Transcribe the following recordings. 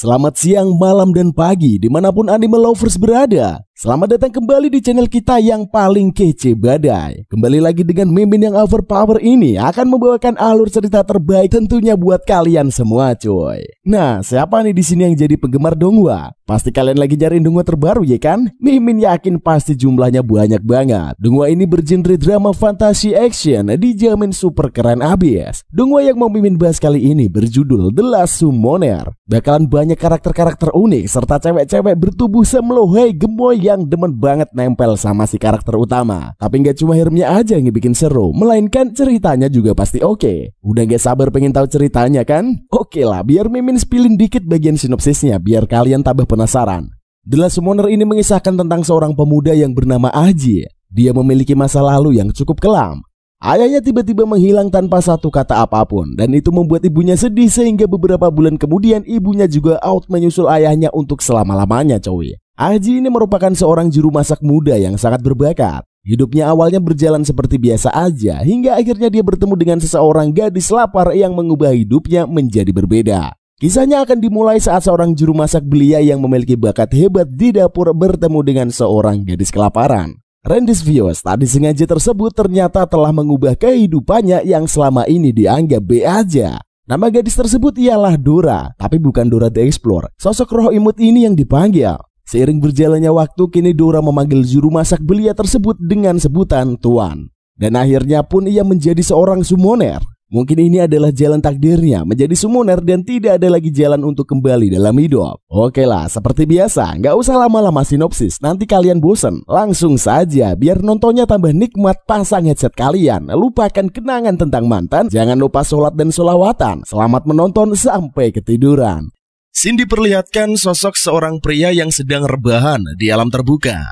Selamat siang, malam, dan pagi dimanapun anime lovers berada. Selamat datang kembali di channel kita yang paling kece badai. Kembali lagi dengan Mimin yang overpower ini akan membawakan alur cerita terbaik tentunya buat kalian semua coy. Nah, siapa nih di sini yang jadi penggemar donghua? Pasti kalian lagi cari donghua terbaru ya kan? Mimin yakin pasti jumlahnya banyak banget. Donghua ini bergenre drama fantasi action, dijamin super keren abis. Donghua yang mau Mimin bahas kali ini berjudul The Last Summoner. Bakalan banyak karakter-karakter unik serta cewek-cewek bertubuh semelohai gemoy yang demen banget nempel sama si karakter utama. Tapi nggak cuma hermnya aja yang bikin seru, melainkan ceritanya juga pasti oke. Udah gak sabar pengen tahu ceritanya kan? Oke lah, biar Mimin spillin dikit bagian sinopsisnya biar kalian tambah penasaran. The Last Summoner ini mengisahkan tentang seorang pemuda yang bernama Aji. Dia memiliki masa lalu yang cukup kelam. Ayahnya tiba-tiba menghilang tanpa satu kata apapun, dan itu membuat ibunya sedih sehingga beberapa bulan kemudian ibunya juga out menyusul ayahnya untuk selama-lamanya coy. Aji ini merupakan seorang juru masak muda yang sangat berbakat. Hidupnya awalnya berjalan seperti biasa aja, hingga akhirnya dia bertemu dengan seseorang gadis lapar yang mengubah hidupnya menjadi berbeda. Kisahnya akan dimulai saat seorang juru masak belia yang memiliki bakat hebat di dapur bertemu dengan seorang gadis kelaparan. Randy's Viewers tadi sengaja tersebut ternyata telah mengubah kehidupannya yang selama ini dianggap B aja. Nama gadis tersebut ialah Dora, tapi bukan Dora the Explorer. Sosok roh imut ini yang dipanggil. Seiring berjalannya waktu, kini Dora memanggil juru masak belia tersebut dengan sebutan Tuan. Dan akhirnya pun ia menjadi seorang summoner. Mungkin ini adalah jalan takdirnya menjadi summoner dan tidak ada lagi jalan untuk kembali dalam hidup. Oke lah, seperti biasa, nggak usah lama-lama sinopsis, nanti kalian bosen. Langsung saja, biar nontonnya tambah nikmat, pasang headset kalian. Lupakan kenangan tentang mantan, jangan lupa sholat dan sholawatan. Selamat menonton sampai ketiduran. Scene diperlihatkan sosok seorang pria yang sedang rebahan di alam terbuka.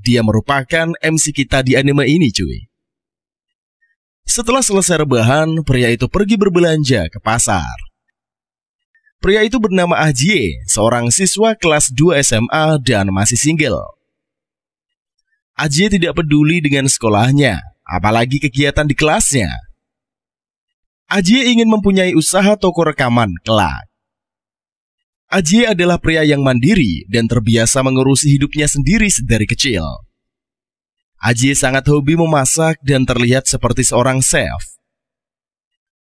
Dia merupakan MC kita di anime ini cuy. Setelah selesai rebahan, pria itu pergi berbelanja ke pasar. Pria itu bernama Ajie, seorang siswa kelas 2 SMA dan masih single. Ajie tidak peduli dengan sekolahnya, apalagi kegiatan di kelasnya. Ajie ingin mempunyai usaha toko rekaman kelak. Ajie adalah pria yang mandiri dan terbiasa mengurusi hidupnya sendiri dari kecil. Ajie sangat hobi memasak dan terlihat seperti seorang chef.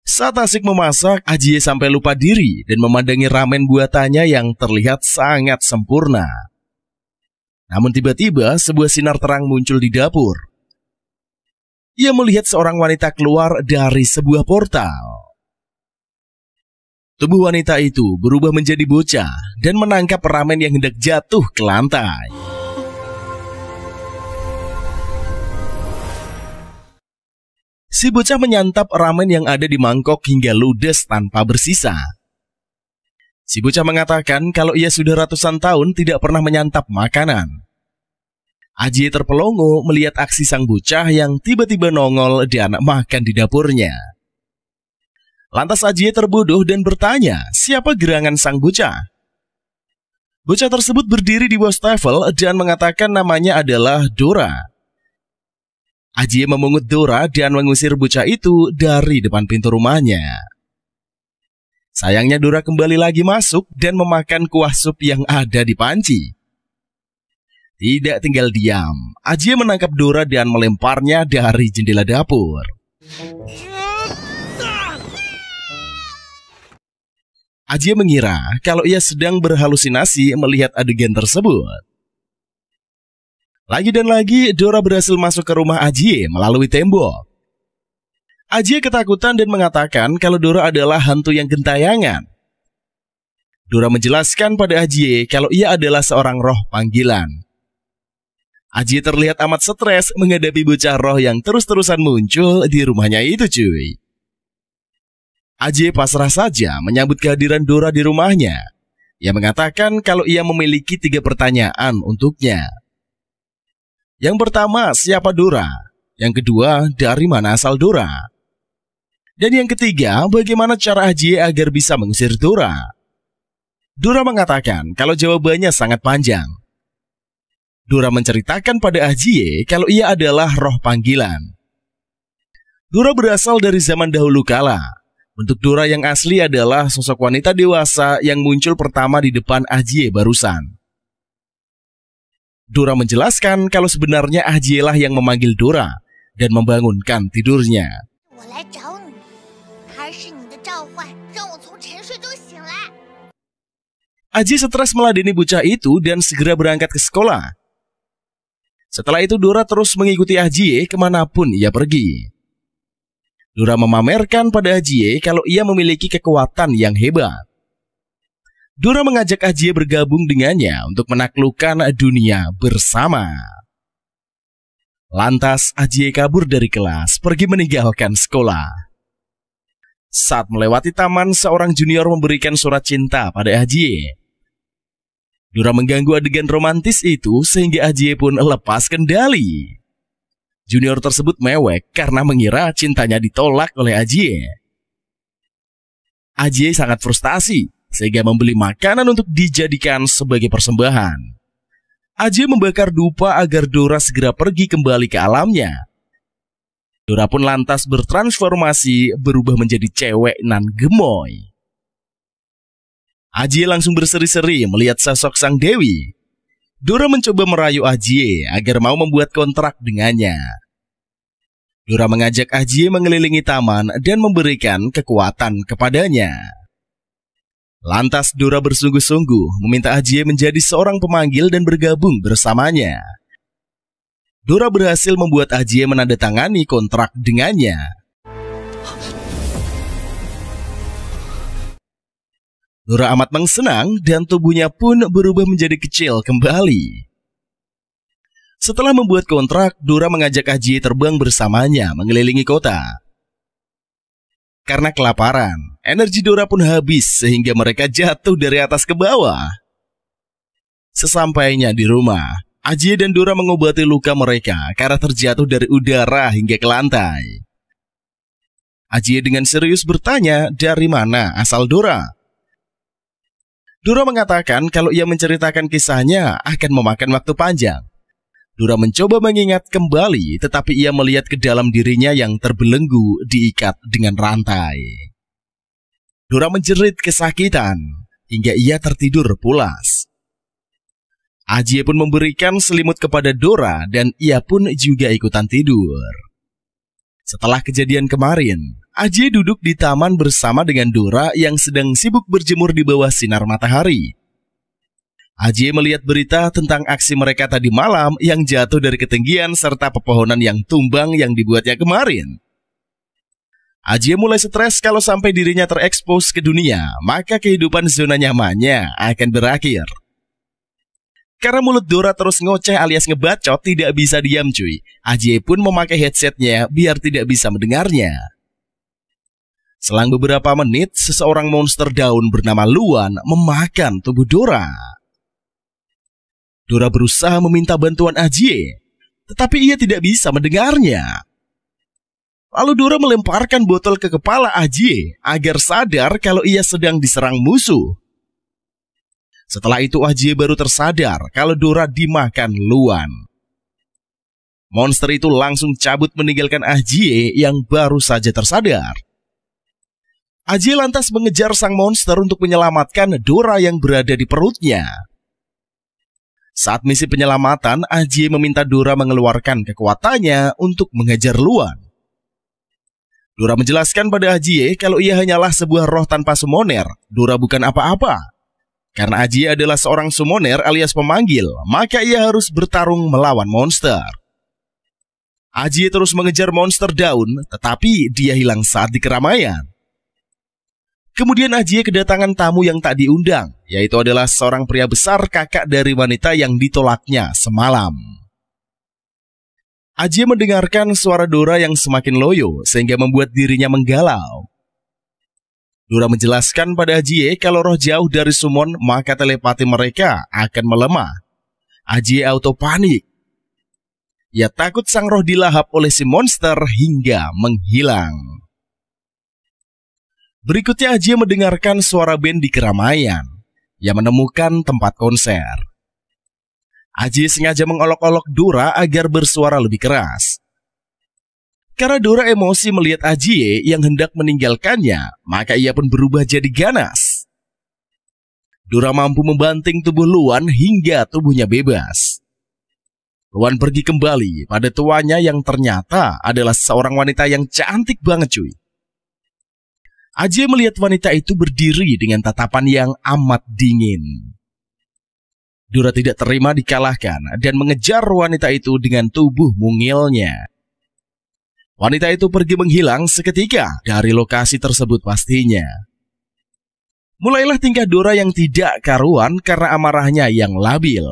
Saat asik memasak, Ajie sampai lupa diri dan memandangi ramen buatannya yang terlihat sangat sempurna. Namun tiba-tiba sebuah sinar terang muncul di dapur. Ia melihat seorang wanita keluar dari sebuah portal. Tubuh wanita itu berubah menjadi bocah dan menangkap ramen yang hendak jatuh ke lantai. Si bocah menyantap ramen yang ada di mangkok hingga ludes tanpa bersisa. Si bocah mengatakan kalau ia sudah ratusan tahun tidak pernah menyantap makanan. Ajie terpelongo melihat aksi sang bocah yang tiba-tiba nongol dan makan di dapurnya. Lantas Ajie terbodoh dan bertanya, siapa gerangan sang bocah? Bocah tersebut berdiri di wastafel dan mengatakan namanya adalah Dora. Ajie memungut Dora dan mengusir bocah itu dari depan pintu rumahnya. Sayangnya Dora kembali lagi masuk dan memakan kuah sup yang ada di panci. Tidak tinggal diam, Ajie menangkap Dora dan melemparnya dari jendela dapur. Ajie mengira kalau ia sedang berhalusinasi melihat adegan tersebut. Lagi dan lagi, Dora berhasil masuk ke rumah Ajie melalui tembok. Ajie ketakutan dan mengatakan kalau Dora adalah hantu yang gentayangan. Dora menjelaskan pada Ajie kalau ia adalah seorang roh panggilan. Ajie terlihat amat stres menghadapi bocah roh yang terus-terusan muncul di rumahnya itu cuy. Ajie pasrah saja menyambut kehadiran Dora di rumahnya. Ia mengatakan kalau ia memiliki 3 pertanyaan untuknya. Yang pertama, siapa Dora? Yang kedua, dari mana asal Dora? Dan yang ketiga, bagaimana cara Ajie agar bisa mengusir Dora? Dora mengatakan kalau jawabannya sangat panjang. Dora menceritakan pada Ajie kalau ia adalah roh panggilan. Dora berasal dari zaman dahulu kala. Bentuk Dora yang asli adalah sosok wanita dewasa yang muncul pertama di depan Ajie barusan. Dora menjelaskan kalau sebenarnya Ajie lah yang memanggil Dora dan membangunkan tidurnya. Ajie stres meladeni bocah itu dan segera berangkat ke sekolah. Setelah itu Dora terus mengikuti Ajie kemanapun ia pergi. Dora memamerkan pada Ajie kalau ia memiliki kekuatan yang hebat. Dora mengajak Ajie bergabung dengannya untuk menaklukkan dunia bersama. Lantas Ajie kabur dari kelas, pergi meninggalkan sekolah. Saat melewati taman, seorang junior memberikan surat cinta pada Ajie. Dora mengganggu adegan romantis itu sehingga Ajie pun lepas kendali. Junior tersebut mewek karena mengira cintanya ditolak oleh Ajie. Ajie sangat frustasi sehingga membeli makanan untuk dijadikan sebagai persembahan. Ajie membakar dupa agar Dora segera pergi kembali ke alamnya. Dora pun lantas bertransformasi berubah menjadi cewek nan gemoy. Ajie langsung berseri-seri melihat sosok sang dewi. Dora mencoba merayu Ajie agar mau membuat kontrak dengannya. Dora mengajak Ajie mengelilingi taman dan memberikan kekuatan kepadanya. Lantas Dora bersungguh-sungguh meminta Ajie menjadi seorang pemanggil dan bergabung bersamanya. Dora berhasil membuat Ajie menandatangani kontrak dengannya. Dora amat senang dan tubuhnya pun berubah menjadi kecil kembali. Setelah membuat kontrak, Dora mengajak Ajie terbang bersamanya mengelilingi kota. Karena kelaparan, energi Dora pun habis sehingga mereka jatuh dari atas ke bawah. Sesampainya di rumah, Ajie dan Dora mengobati luka mereka karena terjatuh dari udara hingga ke lantai. Ajie dengan serius bertanya dari mana asal Dora. Dora mengatakan kalau ia menceritakan kisahnya akan memakan waktu panjang. Dora mencoba mengingat kembali, tetapi ia melihat ke dalam dirinya yang terbelenggu diikat dengan rantai. Dora menjerit kesakitan hingga ia tertidur pulas. Ajie pun memberikan selimut kepada Dora dan ia pun juga ikutan tidur. Setelah kejadian kemarin, Ajie duduk di taman bersama dengan Dora yang sedang sibuk berjemur di bawah sinar matahari. Ajie melihat berita tentang aksi mereka tadi malam yang jatuh dari ketinggian serta pepohonan yang tumbang yang dibuatnya kemarin. Ajie mulai stres kalau sampai dirinya terekspos ke dunia, maka kehidupan zona nyamannya akan berakhir. Karena mulut Dora terus ngoceh alias ngebacot tidak bisa diam cuy. Ajie pun memakai headsetnya biar tidak bisa mendengarnya. Selang beberapa menit, seseorang monster daun bernama Luan memakan tubuh Dora. Dora berusaha meminta bantuan Ajie, tetapi ia tidak bisa mendengarnya. Lalu Dora melemparkan botol ke kepala Ajie agar sadar kalau ia sedang diserang musuh. Setelah itu Ajie baru tersadar kalau Dora dimakan Luan. Monster itu langsung cabut meninggalkan Ajie yang baru saja tersadar. Ajie lantas mengejar sang monster untuk menyelamatkan Dora yang berada di perutnya. Saat misi penyelamatan, Ajie meminta Dora mengeluarkan kekuatannya untuk mengejar Luan. Dora menjelaskan pada Ajie kalau ia hanyalah sebuah roh tanpa summoner. Dora bukan apa-apa. Karena Ajie adalah seorang summoner alias pemanggil, maka ia harus bertarung melawan monster. Ajie terus mengejar monster daun, tetapi dia hilang saat di keramaian. Kemudian Ajie kedatangan tamu yang tak diundang, yaitu adalah seorang pria besar kakak dari wanita yang ditolaknya semalam. Ajie mendengarkan suara Dora yang semakin loyo, sehingga membuat dirinya menggalau. Dora menjelaskan pada Ajie kalau roh jauh dari summon maka telepati mereka akan melemah. Ajie auto panik. Ia takut sang roh dilahap oleh si monster hingga menghilang. Berikutnya Ajie mendengarkan suara band di keramaian. Ia menemukan tempat konser. Ajie sengaja mengolok-olok Dora agar bersuara lebih keras. Karena Dora emosi melihat Ajie yang hendak meninggalkannya, maka ia pun berubah jadi ganas. Dora mampu membanting tubuh Luan hingga tubuhnya bebas. Luan pergi kembali pada tuannya yang ternyata adalah seorang wanita yang cantik banget cuy. Ajie melihat wanita itu berdiri dengan tatapan yang amat dingin. Dora tidak terima dikalahkan dan mengejar wanita itu dengan tubuh mungilnya. Wanita itu pergi menghilang seketika dari lokasi tersebut pastinya. Mulailah tingkah Dora yang tidak karuan karena amarahnya yang labil.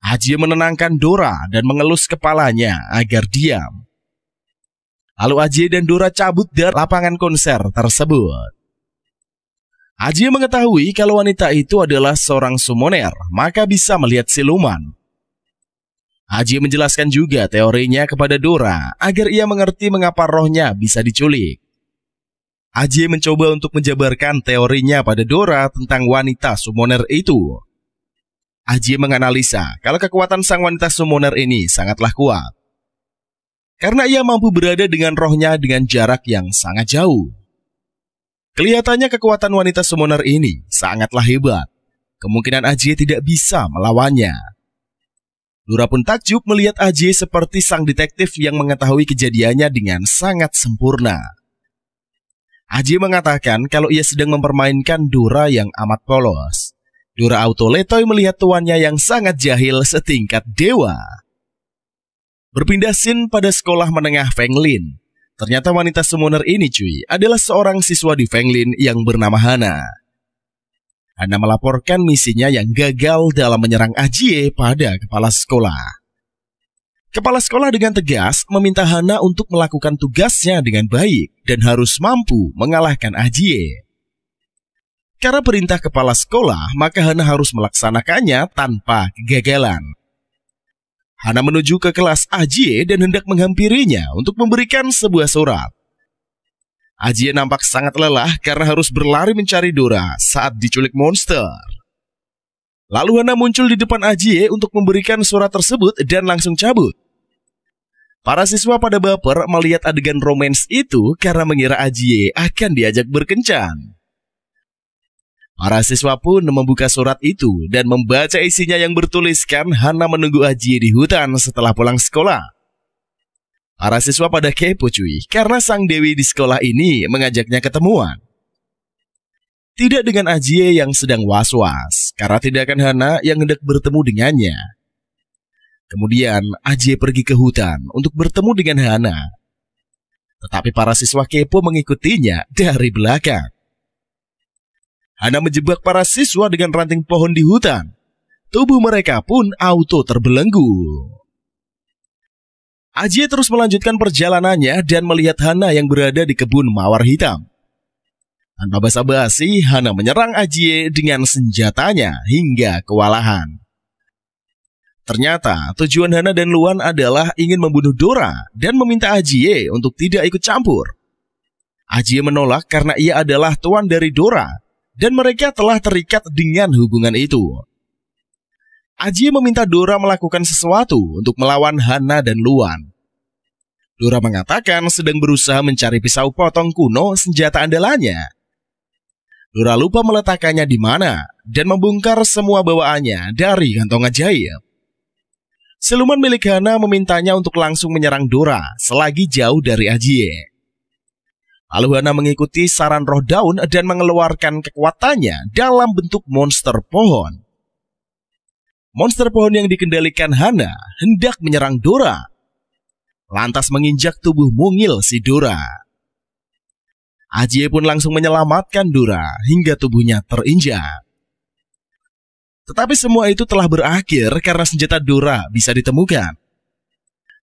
Ajie menenangkan Dora dan mengelus kepalanya agar diam. Lalu Ajie dan Dora cabut dari lapangan konser tersebut. Ajie mengetahui kalau wanita itu adalah seorang summoner, maka bisa melihat siluman. Ajie menjelaskan juga teorinya kepada Dora agar ia mengerti mengapa rohnya bisa diculik. Ajie mencoba untuk menjabarkan teorinya pada Dora tentang wanita summoner itu. Ajie menganalisa kalau kekuatan sang wanita summoner ini sangatlah kuat. Karena ia mampu berada dengan rohnya dengan jarak yang sangat jauh. Kelihatannya kekuatan wanita summoner ini sangatlah hebat. Kemungkinan Ajie tidak bisa melawannya. Dora pun takjub melihat Ajie seperti sang detektif yang mengetahui kejadiannya dengan sangat sempurna. Ajie mengatakan kalau ia sedang mempermainkan Dora yang amat polos. Dora auto letoy melihat tuannya yang sangat jahil setingkat dewa. Berpindah scene pada sekolah menengah Fenglin. Ternyata wanita summoner ini cuy adalah seorang siswa di Fenglin yang bernama Hana. Hana melaporkan misinya yang gagal dalam menyerang Ajie pada kepala sekolah. Kepala sekolah dengan tegas meminta Hana untuk melakukan tugasnya dengan baik dan harus mampu mengalahkan Ajie. Karena perintah kepala sekolah, maka Hana harus melaksanakannya tanpa kegagalan. Hana menuju ke kelas Ajie dan hendak menghampirinya untuk memberikan sebuah surat. Ajie nampak sangat lelah karena harus berlari mencari Dora saat diculik monster. Lalu Hana muncul di depan Ajie untuk memberikan surat tersebut dan langsung cabut. Para siswa pada baper melihat adegan romans itu karena mengira Ajie akan diajak berkencan. Para siswa pun membuka surat itu dan membaca isinya yang bertuliskan Hana menunggu Ajie di hutan setelah pulang sekolah. Para siswa pada kepo cuy, karena sang dewi di sekolah ini mengajaknya ketemuan. Tidak dengan Ajie yang sedang was-was, karena tidak akan Hana yang hendak bertemu dengannya. Kemudian Ajie pergi ke hutan untuk bertemu dengan Hana. Tetapi para siswa kepo mengikutinya dari belakang. Hana menjebak para siswa dengan ranting pohon di hutan. Tubuh mereka pun auto terbelenggu. Ajie terus melanjutkan perjalanannya dan melihat Hana yang berada di kebun mawar hitam. Tanpa basa-basi, Hana menyerang Ajie dengan senjatanya hingga kewalahan. Ternyata tujuan Hana dan Luan adalah ingin membunuh Dora dan meminta Ajie untuk tidak ikut campur. Ajie menolak karena ia adalah tuan dari Dora. Dan mereka telah terikat dengan hubungan itu. Ajie meminta Dora melakukan sesuatu untuk melawan Hana dan Luan. Dora mengatakan sedang berusaha mencari pisau potong kuno senjata andalannya. Dora lupa meletakkannya di mana dan membongkar semua bawaannya dari kantong ajaib. Siluman milik Hana memintanya untuk langsung menyerang Dora selagi jauh dari Ajie. Lalu Hana mengikuti saran roh daun dan mengeluarkan kekuatannya dalam bentuk monster pohon. Monster pohon yang dikendalikan Hana hendak menyerang Dora, lantas menginjak tubuh mungil si Dora. Ajie pun langsung menyelamatkan Dora hingga tubuhnya terinjak. Tetapi semua itu telah berakhir karena senjata Dora bisa ditemukan.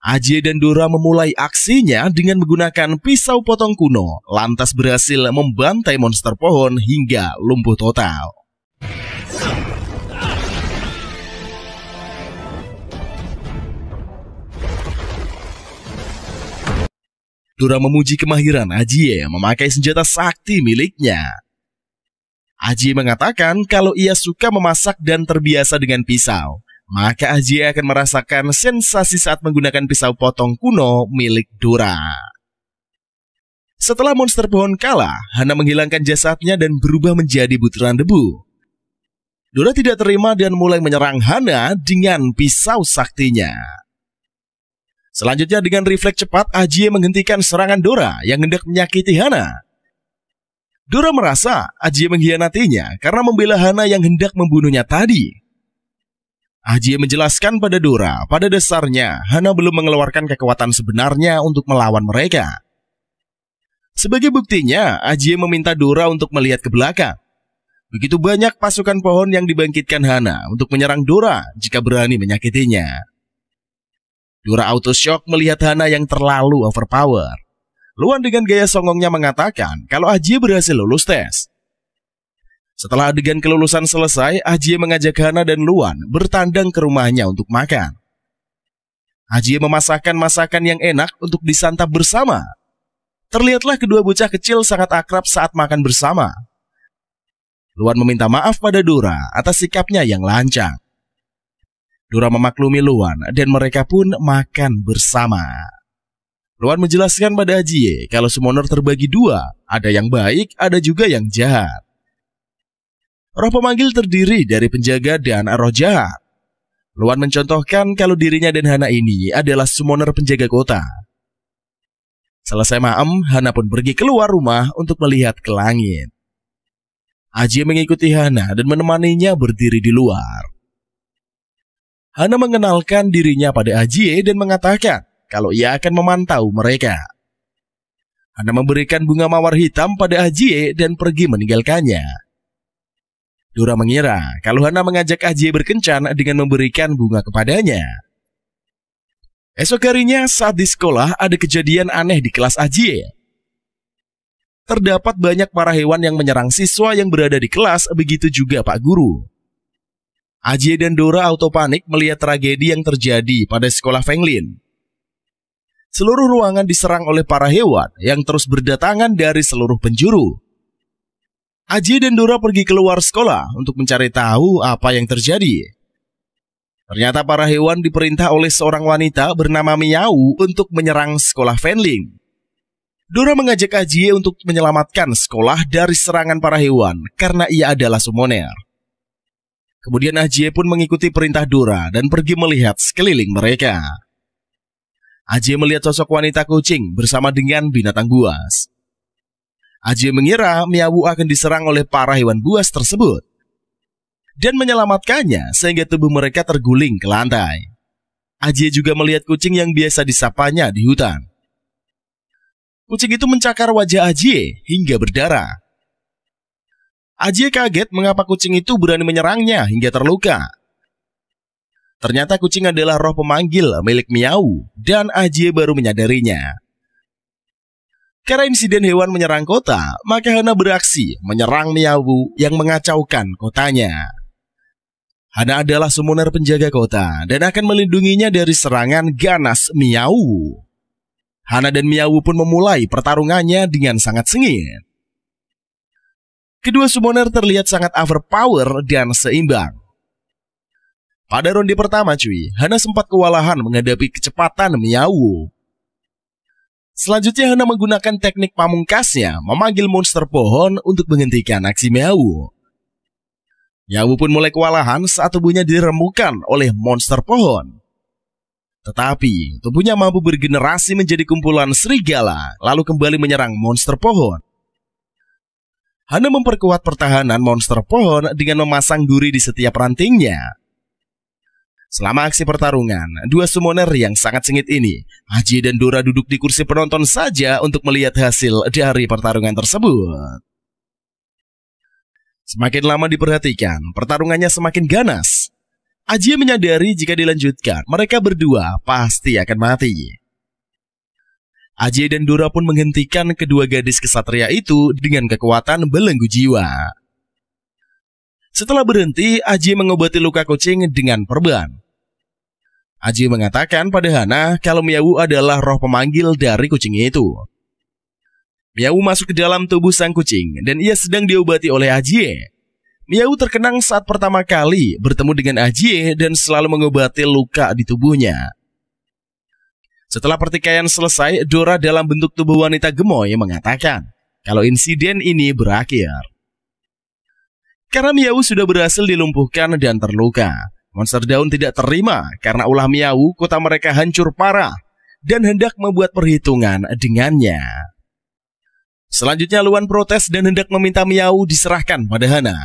Ajie dan Dora memulai aksinya dengan menggunakan pisau potong kuno, lantas berhasil membantai monster pohon hingga lumpuh total. Dora memuji kemahiran Ajie memakai senjata sakti miliknya. Ajie mengatakan kalau ia suka memasak dan terbiasa dengan pisau, maka Ajie akan merasakan sensasi saat menggunakan pisau potong kuno milik Dora. Setelah monster pohon kalah, Hana menghilangkan jasadnya dan berubah menjadi butiran debu. Dora tidak terima dan mulai menyerang Hana dengan pisau saktinya. Selanjutnya dengan refleks cepat, Ajie menghentikan serangan Dora yang hendak menyakiti Hana. Dora merasa Ajie mengkhianatinya karena membela Hana yang hendak membunuhnya tadi. Ajie menjelaskan pada Dora, pada dasarnya Hana belum mengeluarkan kekuatan sebenarnya untuk melawan mereka. Sebagai buktinya, Ajie meminta Dora untuk melihat ke belakang. Begitu banyak pasukan pohon yang dibangkitkan Hana untuk menyerang Dora jika berani menyakitinya. Dora auto shock melihat Hana yang terlalu overpower. Luan dengan gaya songongnya mengatakan kalau Ajie berhasil lulus tes. Setelah adegan kelulusan selesai, Ajie mengajak Hana dan Luan bertandang ke rumahnya untuk makan. Ajie memasakkan masakan yang enak untuk disantap bersama. Terlihatlah kedua bocah kecil sangat akrab saat makan bersama. Luan meminta maaf pada Dora atas sikapnya yang lancang. Dora memaklumi Luan dan mereka pun makan bersama. Luan menjelaskan pada Ajie kalau summoner terbagi dua, ada yang baik, ada juga yang jahat. Roh pemanggil terdiri dari penjaga dan roh jahat. Luan mencontohkan kalau dirinya dan Hana ini adalah summoner penjaga kota. Selesai maem, Hana pun pergi keluar rumah untuk melihat ke langit. Ajie mengikuti Hana dan menemaninya berdiri di luar. Hana mengenalkan dirinya pada Ajie dan mengatakan kalau ia akan memantau mereka. Hana memberikan bunga mawar hitam pada Ajie dan pergi meninggalkannya. Dora mengira kalau Hana mengajak Ajie berkencan dengan memberikan bunga kepadanya. Esok harinya saat di sekolah ada kejadian aneh di kelas Ajie. Terdapat banyak para hewan yang menyerang siswa yang berada di kelas, begitu juga Pak Guru. Ajie dan Dora auto panik melihat tragedi yang terjadi pada sekolah Fenglin. Seluruh ruangan diserang oleh para hewan yang terus berdatangan dari seluruh penjuru. Ajie dan Dora pergi keluar sekolah untuk mencari tahu apa yang terjadi. Ternyata para hewan diperintah oleh seorang wanita bernama Miau untuk menyerang sekolah Fenling. Dora mengajak Ajie untuk menyelamatkan sekolah dari serangan para hewan karena ia adalah summoner. Kemudian Ajie pun mengikuti perintah Dora dan pergi melihat sekeliling mereka. Ajie melihat sosok wanita kucing bersama dengan binatang buas. Ajie mengira Miau akan diserang oleh para hewan buas tersebut dan menyelamatkannya sehingga tubuh mereka terguling ke lantai. Ajie juga melihat kucing yang biasa disapanya di hutan. Kucing itu mencakar wajah Ajie hingga berdarah. Ajie kaget mengapa kucing itu berani menyerangnya hingga terluka. Ternyata kucing adalah roh pemanggil milik Miau dan Ajie baru menyadarinya. Karena insiden hewan menyerang kota, maka Hana beraksi menyerang Miau yang mengacaukan kotanya. Hana adalah summoner penjaga kota dan akan melindunginya dari serangan ganas Miau. Hana dan Miau pun memulai pertarungannya dengan sangat sengit. Kedua summoner terlihat sangat overpower dan seimbang. Pada ronde pertama Hana sempat kewalahan menghadapi kecepatan Miau. Selanjutnya Hana menggunakan teknik pamungkasnya memanggil monster pohon untuk menghentikan aksi Miau. Miau pun mulai kewalahan saat tubuhnya dirembukan oleh monster pohon. Tetapi tubuhnya mampu bergenerasi menjadi kumpulan serigala lalu kembali menyerang monster pohon. Hana memperkuat pertahanan monster pohon dengan memasang duri di setiap rantingnya. Selama aksi pertarungan, dua summoner yang sangat sengit ini, Ajie dan Dora duduk di kursi penonton saja untuk melihat hasil dari pertarungan tersebut. Semakin lama diperhatikan, pertarungannya semakin ganas. Ajie menyadari jika dilanjutkan, mereka berdua pasti akan mati. Ajie dan Dora pun menghentikan kedua gadis kesatria itu dengan kekuatan belenggu jiwa. Setelah berhenti, Ajie mengobati luka kucing dengan perban. Ajie mengatakan pada Hana kalau Miau adalah roh pemanggil dari kucing itu. Miau masuk ke dalam tubuh sang kucing dan ia sedang diobati oleh Ajie. Miao terkenang saat pertama kali bertemu dengan Ajie dan selalu mengobati luka di tubuhnya. Setelah pertikaian selesai, Dora dalam bentuk tubuh wanita gemoy mengatakan kalau insiden ini berakhir. Karena Miao sudah berhasil dilumpuhkan dan terluka, Monster Daun tidak terima karena ulah Miao kota mereka hancur parah dan hendak membuat perhitungan dengannya. Selanjutnya Luan protes dan hendak meminta Miao diserahkan pada Hana.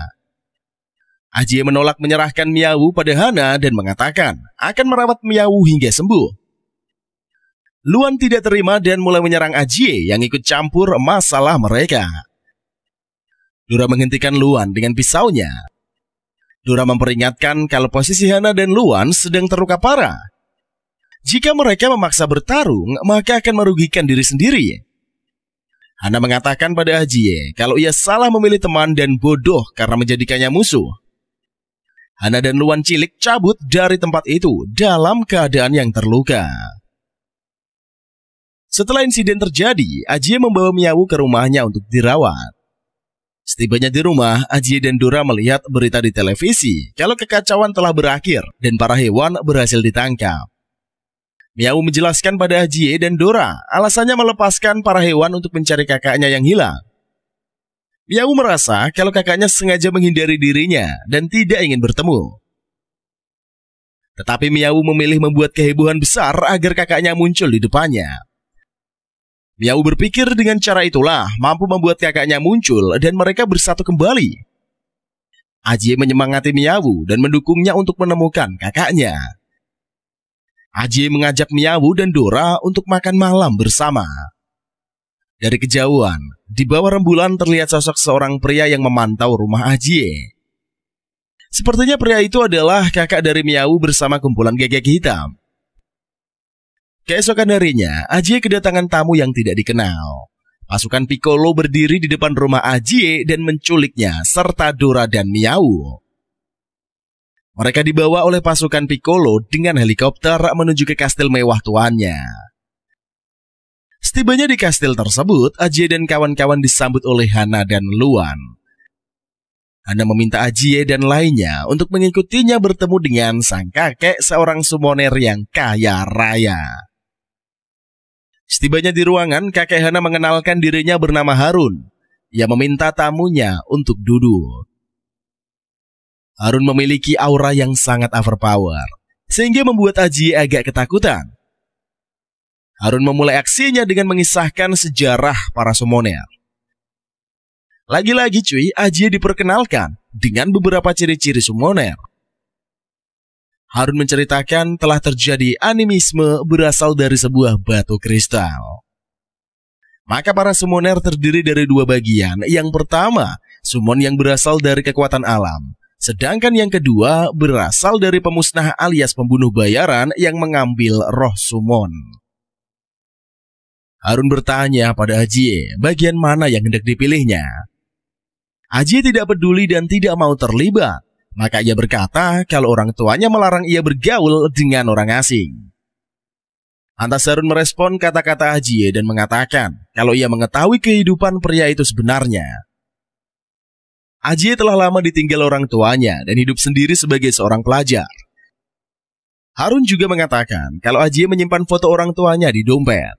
Ajie menolak menyerahkan Miao pada Hana dan mengatakan akan merawat Miao hingga sembuh. Luan tidak terima dan mulai menyerang Ajie yang ikut campur masalah mereka. Dora menghentikan Luan dengan pisaunya. Dora memperingatkan kalau posisi Hana dan Luan sedang terluka parah. Jika mereka memaksa bertarung, maka akan merugikan diri sendiri. Hana mengatakan pada Ajie kalau ia salah memilih teman dan bodoh karena menjadikannya musuh. Hana dan Luan cilik cabut dari tempat itu dalam keadaan yang terluka. Setelah insiden terjadi, Ajie membawa Miao ke rumahnya untuk dirawat. Setibanya di rumah, Ajie dan Dora melihat berita di televisi kalau kekacauan telah berakhir dan para hewan berhasil ditangkap. Miao menjelaskan pada Ajie dan Dora alasannya melepaskan para hewan untuk mencari kakaknya yang hilang. Miao merasa kalau kakaknya sengaja menghindari dirinya dan tidak ingin bertemu. Tetapi Miao memilih membuat kehebohan besar agar kakaknya muncul di depannya. Miao berpikir dengan cara itulah mampu membuat kakaknya muncul dan mereka bersatu kembali. Ajie menyemangati Miao dan mendukungnya untuk menemukan kakaknya. Ajie mengajak Miao dan Dora untuk makan malam bersama. Dari kejauhan, di bawah rembulan terlihat sosok seorang pria yang memantau rumah Ajie. Sepertinya pria itu adalah kakak dari Miao bersama kumpulan gegek hitam. Keesokan harinya, Ajie kedatangan tamu yang tidak dikenal. Pasukan Piccolo berdiri di depan rumah Ajie dan menculiknya serta Dora dan Miao. Mereka dibawa oleh pasukan Piccolo dengan helikopter menuju ke kastil mewah tuannya. Setibanya di kastil tersebut, Ajie dan kawan-kawan disambut oleh Hana dan Luan. Hana meminta Ajie dan lainnya untuk mengikutinya bertemu dengan sang kakek seorang summoner yang kaya raya. Setibanya di ruangan, kakek Hana mengenalkan dirinya bernama Harun. Ia meminta tamunya untuk duduk. Harun memiliki aura yang sangat overpower, sehingga membuat Ajie agak ketakutan. Harun memulai aksinya dengan mengisahkan sejarah para summoner. Lagi-lagi cuy, Ajie diperkenalkan dengan beberapa ciri-ciri summoner. Harun menceritakan telah terjadi animisme berasal dari sebuah batu kristal. Maka para summoner terdiri dari dua bagian. Yang pertama, summon yang berasal dari kekuatan alam. Sedangkan yang kedua berasal dari pemusnah alias pembunuh bayaran yang mengambil roh summon. Harun bertanya pada Ajie bagian mana yang hendak dipilihnya. Ajie tidak peduli dan tidak mau terlibat. Maka ia berkata kalau orang tuanya melarang ia bergaul dengan orang asing. Lantas Harun merespon kata-kata Ajie dan mengatakan kalau ia mengetahui kehidupan pria itu sebenarnya. Ajie telah lama ditinggal orang tuanya dan hidup sendiri sebagai seorang pelajar. Harun juga mengatakan kalau Ajie menyimpan foto orang tuanya di dompet.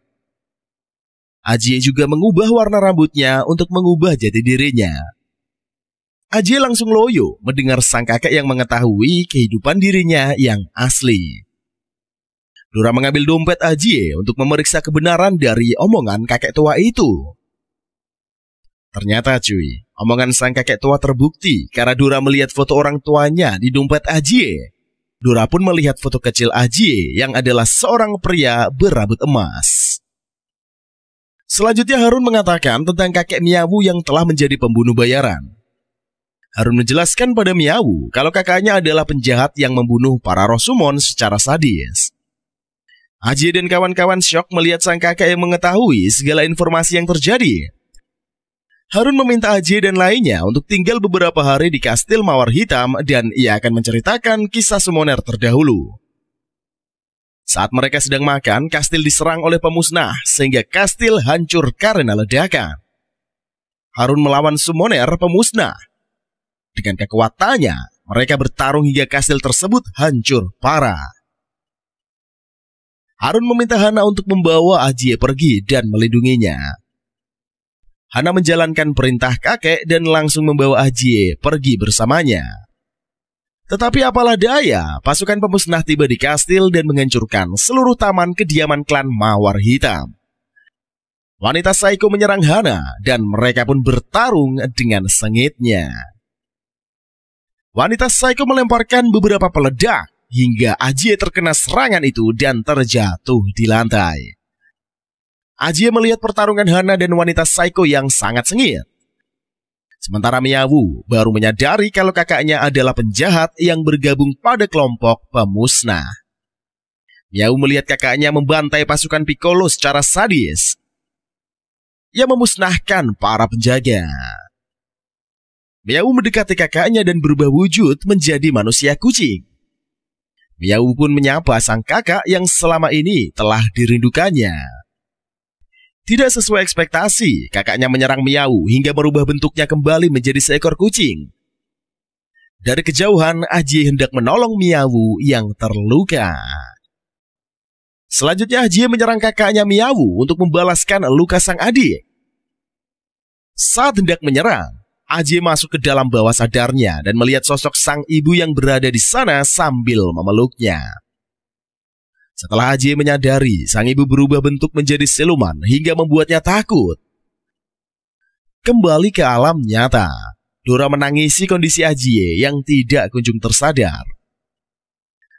Ajie juga mengubah warna rambutnya untuk mengubah jati dirinya. Ajie langsung loyo mendengar sang kakek yang mengetahui kehidupan dirinya yang asli. Dora mengambil dompet Ajie untuk memeriksa kebenaran dari omongan kakek tua itu. Ternyata cuy, omongan sang kakek tua terbukti karena Dora melihat foto orang tuanya di dompet Ajie. Dora pun melihat foto kecil Ajie yang adalah seorang pria berambut emas. Selanjutnya Harun mengatakan tentang kakek Miao yang telah menjadi pembunuh bayaran. Harun menjelaskan pada Miao kalau kakaknya adalah penjahat yang membunuh para roh summon secara sadis. Ajie dan kawan-kawan syok melihat sang kakek yang mengetahui segala informasi yang terjadi. Harun meminta Ajie dan lainnya untuk tinggal beberapa hari di kastil Mawar Hitam dan ia akan menceritakan kisah summoner terdahulu. Saat mereka sedang makan, kastil diserang oleh pemusnah sehingga kastil hancur karena ledakan. Harun melawan summoner pemusnah. Dengan kekuatannya, mereka bertarung hingga kastil tersebut hancur parah. Harun meminta Hana untuk membawa Ajie pergi dan melindunginya. Hana menjalankan perintah kakek dan langsung membawa Ajie pergi bersamanya. Tetapi apalah daya, pasukan pemusnah tiba di kastil dan menghancurkan seluruh taman kediaman klan Mawar Hitam. Wanita Saiko menyerang Hana dan mereka pun bertarung dengan sengitnya. Wanita Saiko melemparkan beberapa peledak hingga Ajie terkena serangan itu dan terjatuh di lantai. Ajie melihat pertarungan Hana dan wanita Saiko yang sangat sengit. Sementara Miyawu baru menyadari kalau kakaknya adalah penjahat yang bergabung pada kelompok pemusnah. Miyawu melihat kakaknya membantai pasukan Piccolo secara sadis. Ia memusnahkan para penjaga. Miyawu mendekati kakaknya dan berubah wujud menjadi manusia kucing. Miyawu pun menyapa sang kakak yang selama ini telah dirindukannya. Tidak sesuai ekspektasi, kakaknya menyerang Miyawu hingga merubah bentuknya kembali menjadi seekor kucing. Dari kejauhan, Ajie hendak menolong Miyawu yang terluka. Selanjutnya Ajie menyerang kakaknya Miyawu untuk membalaskan luka sang adik. Saat hendak menyerang, Ajie masuk ke dalam bawah sadarnya dan melihat sosok sang ibu yang berada di sana sambil memeluknya. Setelah Ajie menyadari, sang ibu berubah bentuk menjadi siluman hingga membuatnya takut. Kembali ke alam nyata, Dora menangisi kondisi Ajie yang tidak kunjung tersadar.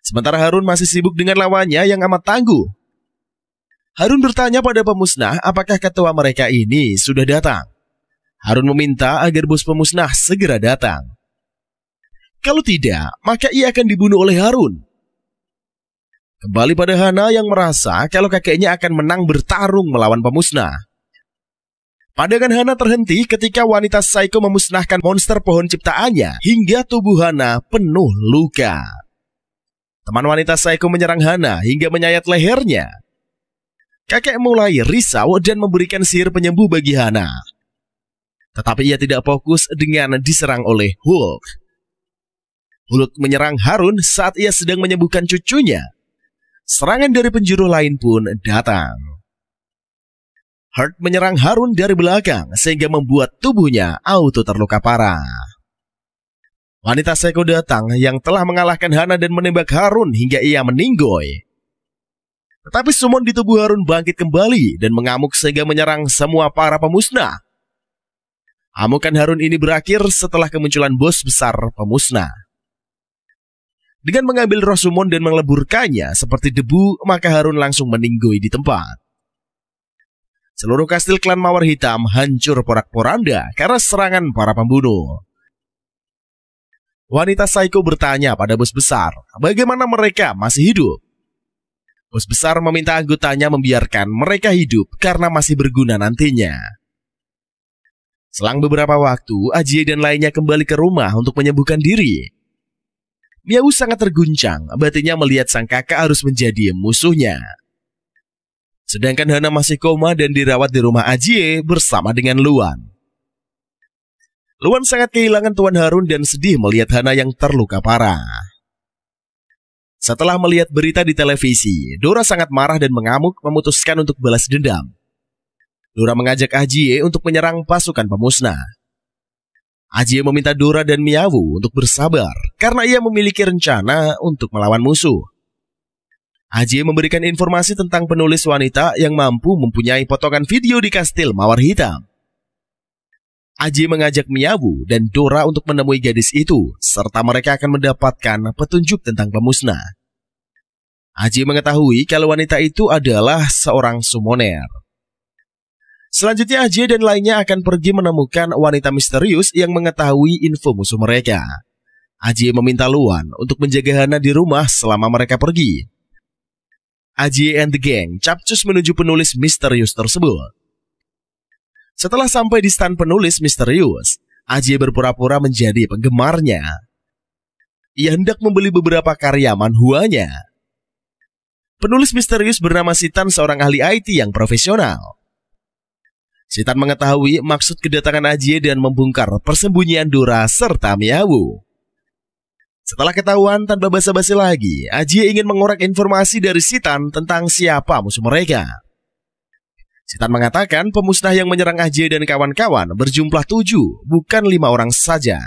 Sementara Harun masih sibuk dengan lawannya yang amat tangguh. Harun bertanya pada pemusnah apakah ketua mereka ini sudah datang. Harun meminta agar bos pemusnah segera datang. Kalau tidak, maka ia akan dibunuh oleh Harun. Kembali pada Hana yang merasa kalau kakeknya akan menang bertarung melawan pemusnah. Pandangan Hana terhenti ketika wanita Saiko memusnahkan monster pohon ciptaannya hingga tubuh Hana penuh luka. Teman wanita Saiko menyerang Hana hingga menyayat lehernya. Kakek mulai risau dan memberikan sihir penyembuh bagi Hana. Tetapi ia tidak fokus dengan diserang oleh Hulk. Hulk menyerang Harun saat ia sedang menyembuhkan cucunya. Serangan dari penjuru lain pun datang. Hurt menyerang Harun dari belakang sehingga membuat tubuhnya auto terluka parah. Wanita Saiko datang yang telah mengalahkan Hana dan menembak Harun hingga ia meninggoy. Tetapi summon di tubuh Harun bangkit kembali dan mengamuk sehingga menyerang semua para pemusnah. Amukan Harun ini berakhir setelah kemunculan bos besar pemusnah. Dengan mengambil roh summon dan meleburkannya seperti debu, maka Harun langsung meninggoy di tempat. Seluruh kastil klan Mawar Hitam hancur porak-poranda karena serangan para pembunuh. Wanita Saiko bertanya pada bos besar, bagaimana mereka masih hidup? Bos besar meminta anggotanya membiarkan mereka hidup karena masih berguna nantinya. Selang beberapa waktu, Ajie dan lainnya kembali ke rumah untuk menyembuhkan diri. Miyawu sangat terguncang, batinnya melihat sang kakak harus menjadi musuhnya. Sedangkan Hana masih koma dan dirawat di rumah Ajie bersama dengan Luan. Luan sangat kehilangan Tuan Harun dan sedih melihat Hana yang terluka parah. Setelah melihat berita di televisi, Dora sangat marah dan mengamuk memutuskan untuk balas dendam. Dora mengajak Ajie untuk menyerang pasukan pemusnah. Ajie meminta Dora dan Miyawu untuk bersabar karena ia memiliki rencana untuk melawan musuh. Ajie memberikan informasi tentang penulis wanita yang mampu mempunyai potongan video di kastil Mawar Hitam. Ajie mengajak Miyawu dan Dora untuk menemui gadis itu, serta mereka akan mendapatkan petunjuk tentang pemusnah. Ajie mengetahui kalau wanita itu adalah seorang summoner. Selanjutnya Ajie dan lainnya akan pergi menemukan wanita misterius yang mengetahui info musuh mereka. Ajie meminta Luan untuk menjaga Hana di rumah selama mereka pergi. Ajie and the gang capcus menuju penulis misterius tersebut. Setelah sampai di stan penulis misterius, Ajie berpura-pura menjadi penggemarnya. Ia hendak membeli beberapa karya manhwanya. Penulis misterius bernama Sitan seorang ahli IT yang profesional. Sitan mengetahui maksud kedatangan Ajie dan membongkar persembunyian Dora serta Miawu. Setelah ketahuan tanpa basa-basi lagi, Ajie ingin mengorek informasi dari Sitan tentang siapa musuh mereka. Sitan mengatakan pemusnah yang menyerang Ajie dan kawan-kawan berjumlah 7, bukan 5 orang saja.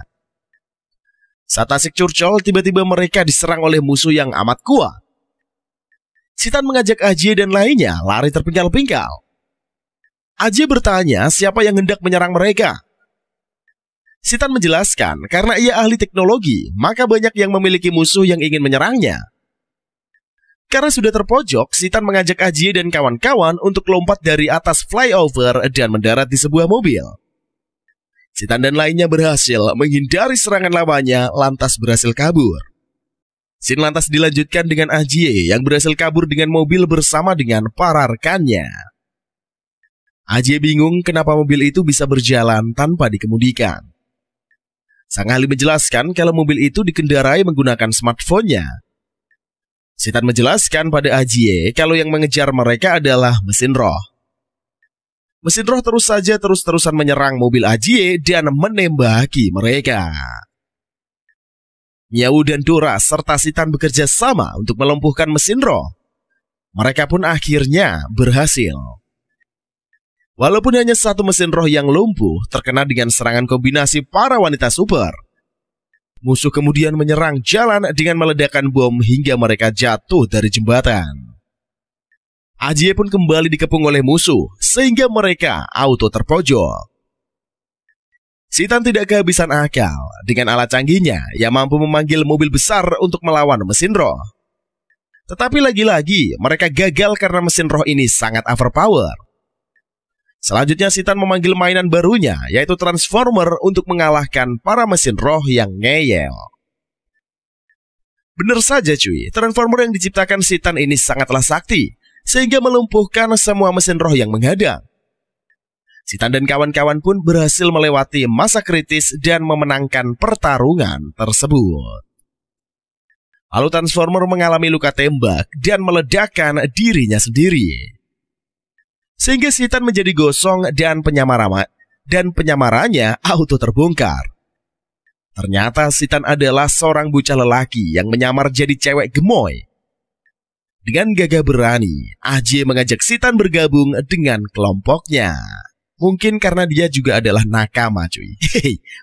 Saat asik curcol, tiba-tiba mereka diserang oleh musuh yang amat kuat. Sitan mengajak Ajie dan lainnya lari terpingkal-pingkal. Ajie bertanya siapa yang hendak menyerang mereka. Sitan menjelaskan karena ia ahli teknologi, maka banyak yang memiliki musuh yang ingin menyerangnya. Karena sudah terpojok, Sitan mengajak Ajie dan kawan-kawan untuk lompat dari atas flyover dan mendarat di sebuah mobil. Sitan dan lainnya berhasil menghindari serangan lawannya, lantas berhasil kabur. Scene lantas dilanjutkan dengan Ajie yang berhasil kabur dengan mobil bersama dengan para rekannya. Ajie bingung kenapa mobil itu bisa berjalan tanpa dikemudikan. Sang ahli menjelaskan kalau mobil itu dikendarai menggunakan smartphone-nya. Sitan menjelaskan pada Ajie kalau yang mengejar mereka adalah mesin roh. Mesin roh terus-terusan menyerang mobil Ajie dan menembaki mereka. Miawu dan Dora serta Sitan bekerja sama untuk melumpuhkan mesin roh. Mereka pun akhirnya berhasil. Walaupun hanya satu mesin roh yang lumpuh terkena dengan serangan kombinasi para wanita super, musuh kemudian menyerang jalan dengan meledakkan bom hingga mereka jatuh dari jembatan. Ajie pun kembali dikepung oleh musuh sehingga mereka auto terpojok. Sitan tidak kehabisan akal. Dengan alat canggihnya, ia mampu memanggil mobil besar untuk melawan mesin roh. Tetapi lagi-lagi mereka gagal karena mesin roh ini sangat overpower. Selanjutnya Sitan memanggil mainan barunya, yaitu Transformer, untuk mengalahkan para mesin roh yang ngeyel. Bener saja cuy, Transformer yang diciptakan Sitan ini sangatlah sakti, sehingga melumpuhkan semua mesin roh yang menghadang. Sitan dan kawan-kawan pun berhasil melewati masa kritis dan memenangkan pertarungan tersebut. Lalu Transformer mengalami luka tembak dan meledakkan dirinya sendiri. Sehingga Sitan menjadi gosong dan penyamarannya auto terbongkar. Ternyata Sitan adalah seorang bocah lelaki yang menyamar jadi cewek gemoy. Dengan gagah berani, Ajie mengajak Sitan bergabung dengan kelompoknya. Mungkin karena dia juga adalah nakama cuy.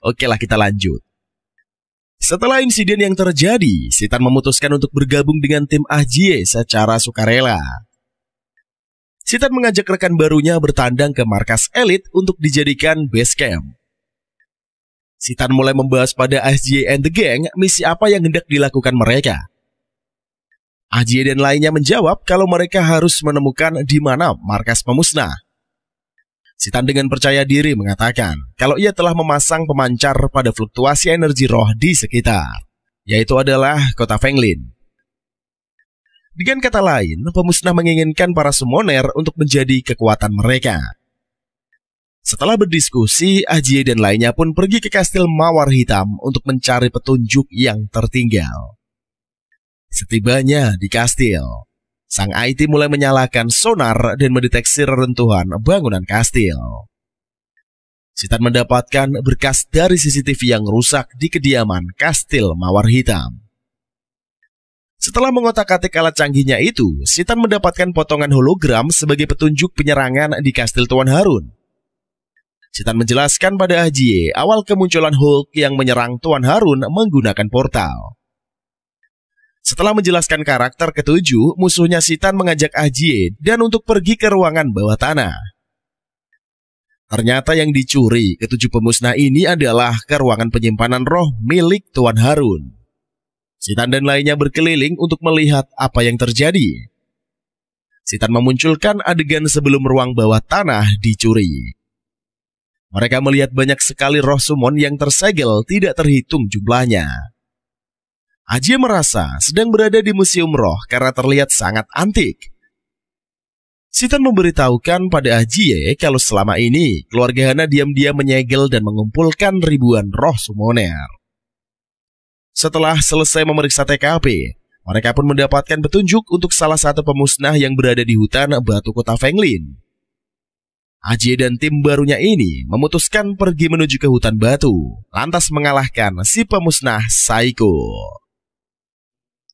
Oke lah, kita lanjut. Setelah insiden yang terjadi, Sitan memutuskan untuk bergabung dengan tim Ajie secara sukarela. Sitan mengajak rekan barunya bertandang ke markas elit untuk dijadikan base camp. Sitan mulai membahas pada Ajie and the Gang misi apa yang hendak dilakukan mereka. Ajie dan lainnya menjawab kalau mereka harus menemukan di mana markas pemusnah. Sitan dengan percaya diri mengatakan kalau ia telah memasang pemancar pada fluktuasi energi roh di sekitar, yaitu adalah kota Fenglin. Dengan kata lain, pemusnah menginginkan para summoner untuk menjadi kekuatan mereka. Setelah berdiskusi, Ajie dan lainnya pun pergi ke kastil Mawar Hitam untuk mencari petunjuk yang tertinggal. Setibanya di kastil, sang IT mulai menyalakan sonar dan mendeteksi reruntuhan bangunan kastil. Sitan mendapatkan berkas dari CCTV yang rusak di kediaman kastil Mawar Hitam. Setelah mengotak-atik alat canggihnya itu, Sitan mendapatkan potongan hologram sebagai petunjuk penyerangan di kastil Tuan Harun. Sitan menjelaskan pada Ajie awal kemunculan Hulk yang menyerang Tuan Harun menggunakan portal. Setelah menjelaskan karakter ketujuh, musuhnya Sitan mengajak Ajie dan untuk pergi ke ruangan bawah tanah. Ternyata yang dicuri ketujuh pemusnah ini adalah ke ruangan penyimpanan roh milik Tuan Harun. Sitan dan lainnya berkeliling untuk melihat apa yang terjadi. Sitan memunculkan adegan sebelum ruang bawah tanah dicuri. Mereka melihat banyak sekali roh summon yang tersegel tidak terhitung jumlahnya. Ajie merasa sedang berada di museum roh karena terlihat sangat antik. Sitan memberitahukan pada Ajie kalau selama ini keluarga Hana diam-diam menyegel dan mengumpulkan ribuan roh summoner. Setelah selesai memeriksa TKP, mereka pun mendapatkan petunjuk untuk salah satu pemusnah yang berada di hutan batu kota Fenglin. Ajie dan tim barunya ini memutuskan pergi menuju ke hutan batu, lantas mengalahkan si pemusnah Saiko.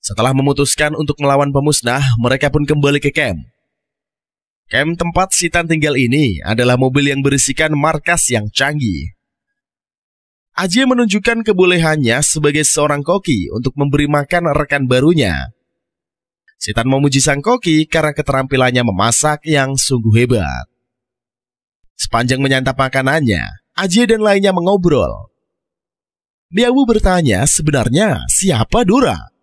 Setelah memutuskan untuk melawan pemusnah, mereka pun kembali ke camp. Camp tempat Citan tinggal ini adalah mobil yang berisikan markas yang canggih. Ajie menunjukkan kebolehannya sebagai seorang koki untuk memberi makan rekan barunya. Citan memuji sang koki karena keterampilannya memasak yang sungguh hebat. Sepanjang menyantap makanannya, Ajie dan lainnya mengobrol. Miawu bertanya sebenarnya siapa Dora.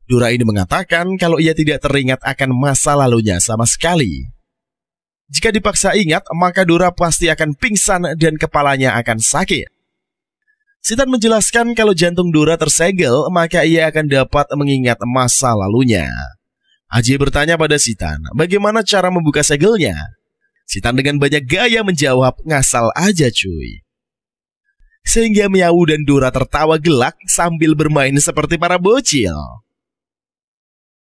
Dora ini mengatakan kalau ia tidak teringat akan masa lalunya sama sekali. Jika dipaksa ingat, maka Dora pasti akan pingsan dan kepalanya akan sakit. Citan menjelaskan kalau jantung Dora tersegel, maka ia akan dapat mengingat masa lalunya. Ajie bertanya pada Citan, bagaimana cara membuka segelnya? Citan dengan banyak gaya menjawab, ngasal aja cuy. Sehingga Miawu dan Dora tertawa gelak sambil bermain seperti para bocil.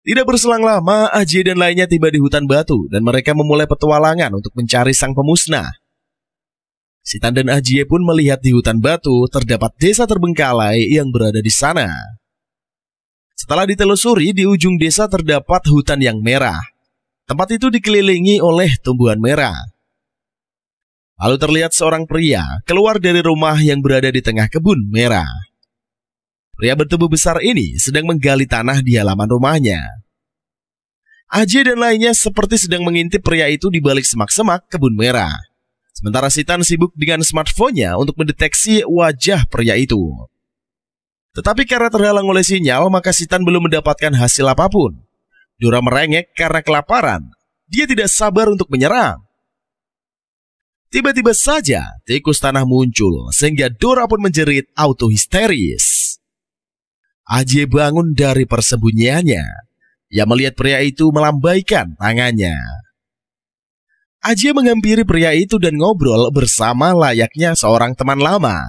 Tidak berselang lama, Ajie dan lainnya tiba di hutan batu dan mereka memulai petualangan untuk mencari sang pemusnah. Citan dan Ajie pun melihat di hutan batu terdapat desa terbengkalai yang berada di sana. Setelah ditelusuri, di ujung desa terdapat hutan yang merah. Tempat itu dikelilingi oleh tumbuhan merah. Lalu terlihat seorang pria keluar dari rumah yang berada di tengah kebun merah. Pria bertubuh besar ini sedang menggali tanah di halaman rumahnya. Ajie dan lainnya seperti sedang mengintip pria itu di balik semak-semak kebun merah. Sementara Citan sibuk dengan smartphone-nya untuk mendeteksi wajah pria itu. Tetapi karena terhalang oleh sinyal, maka Citan belum mendapatkan hasil apapun. Dora merengek karena kelaparan. Dia tidak sabar untuk menyerang. Tiba-tiba saja tikus tanah muncul sehingga Dora pun menjerit auto histeris. Ajie bangun dari persembunyiannya. Ia melihat pria itu melambaikan tangannya. Ajie menghampiri pria itu dan ngobrol bersama layaknya seorang teman lama.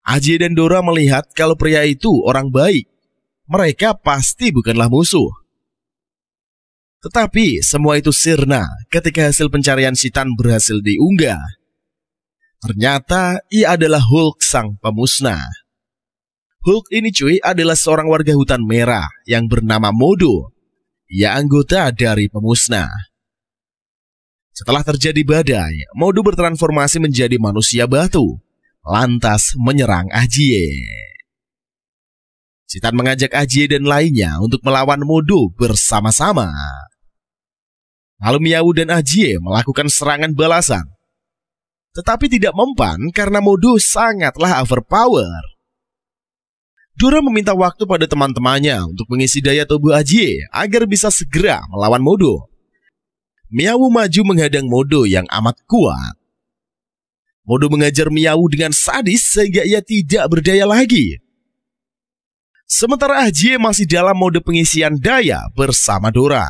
Ajie dan Dora melihat kalau pria itu orang baik. Mereka pasti bukanlah musuh. Tetapi semua itu sirna ketika hasil pencarian Citan berhasil diunggah. Ternyata ia adalah Hulk sang pemusnah. Hulk ini cuy adalah seorang warga hutan merah yang bernama Modo. Ia anggota dari pemusnah. Setelah terjadi badai, Modo bertransformasi menjadi manusia batu, lantas menyerang Ajie. Citan mengajak Ajie dan lainnya untuk melawan Modo bersama-sama. Lalu Miawu dan Ajie melakukan serangan balasan. Tetapi tidak mempan karena Modo sangatlah overpower. Dora meminta waktu pada teman-temannya untuk mengisi daya tubuh Ajie agar bisa segera melawan Modo. Miawu maju menghadang Modo yang amat kuat. Modo mengajar Miawu dengan sadis sehingga ia tidak berdaya lagi. Sementara Ajie masih dalam mode pengisian daya bersama Dora.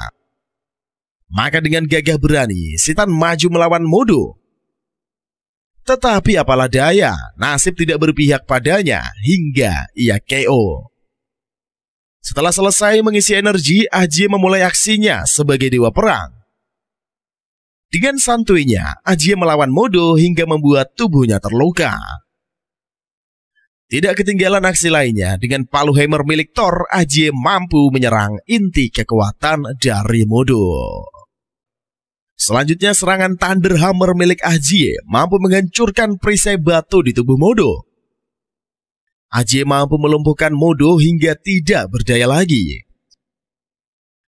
Maka dengan gagah berani, Citan maju melawan Modo. Tetapi apalah daya, nasib tidak berpihak padanya hingga ia KO. Setelah selesai mengisi energi, Ajie memulai aksinya sebagai dewa perang. Dengan santuinya, Ajie melawan Modo hingga membuat tubuhnya terluka. Tidak ketinggalan aksi lainnya, dengan palu hammer milik Thor, Ajie mampu menyerang inti kekuatan dari Modo. Selanjutnya serangan Thunder Hammer milik Ajie mampu menghancurkan perisai batu di tubuh Modo. Ajie mampu melumpuhkan Modo hingga tidak berdaya lagi.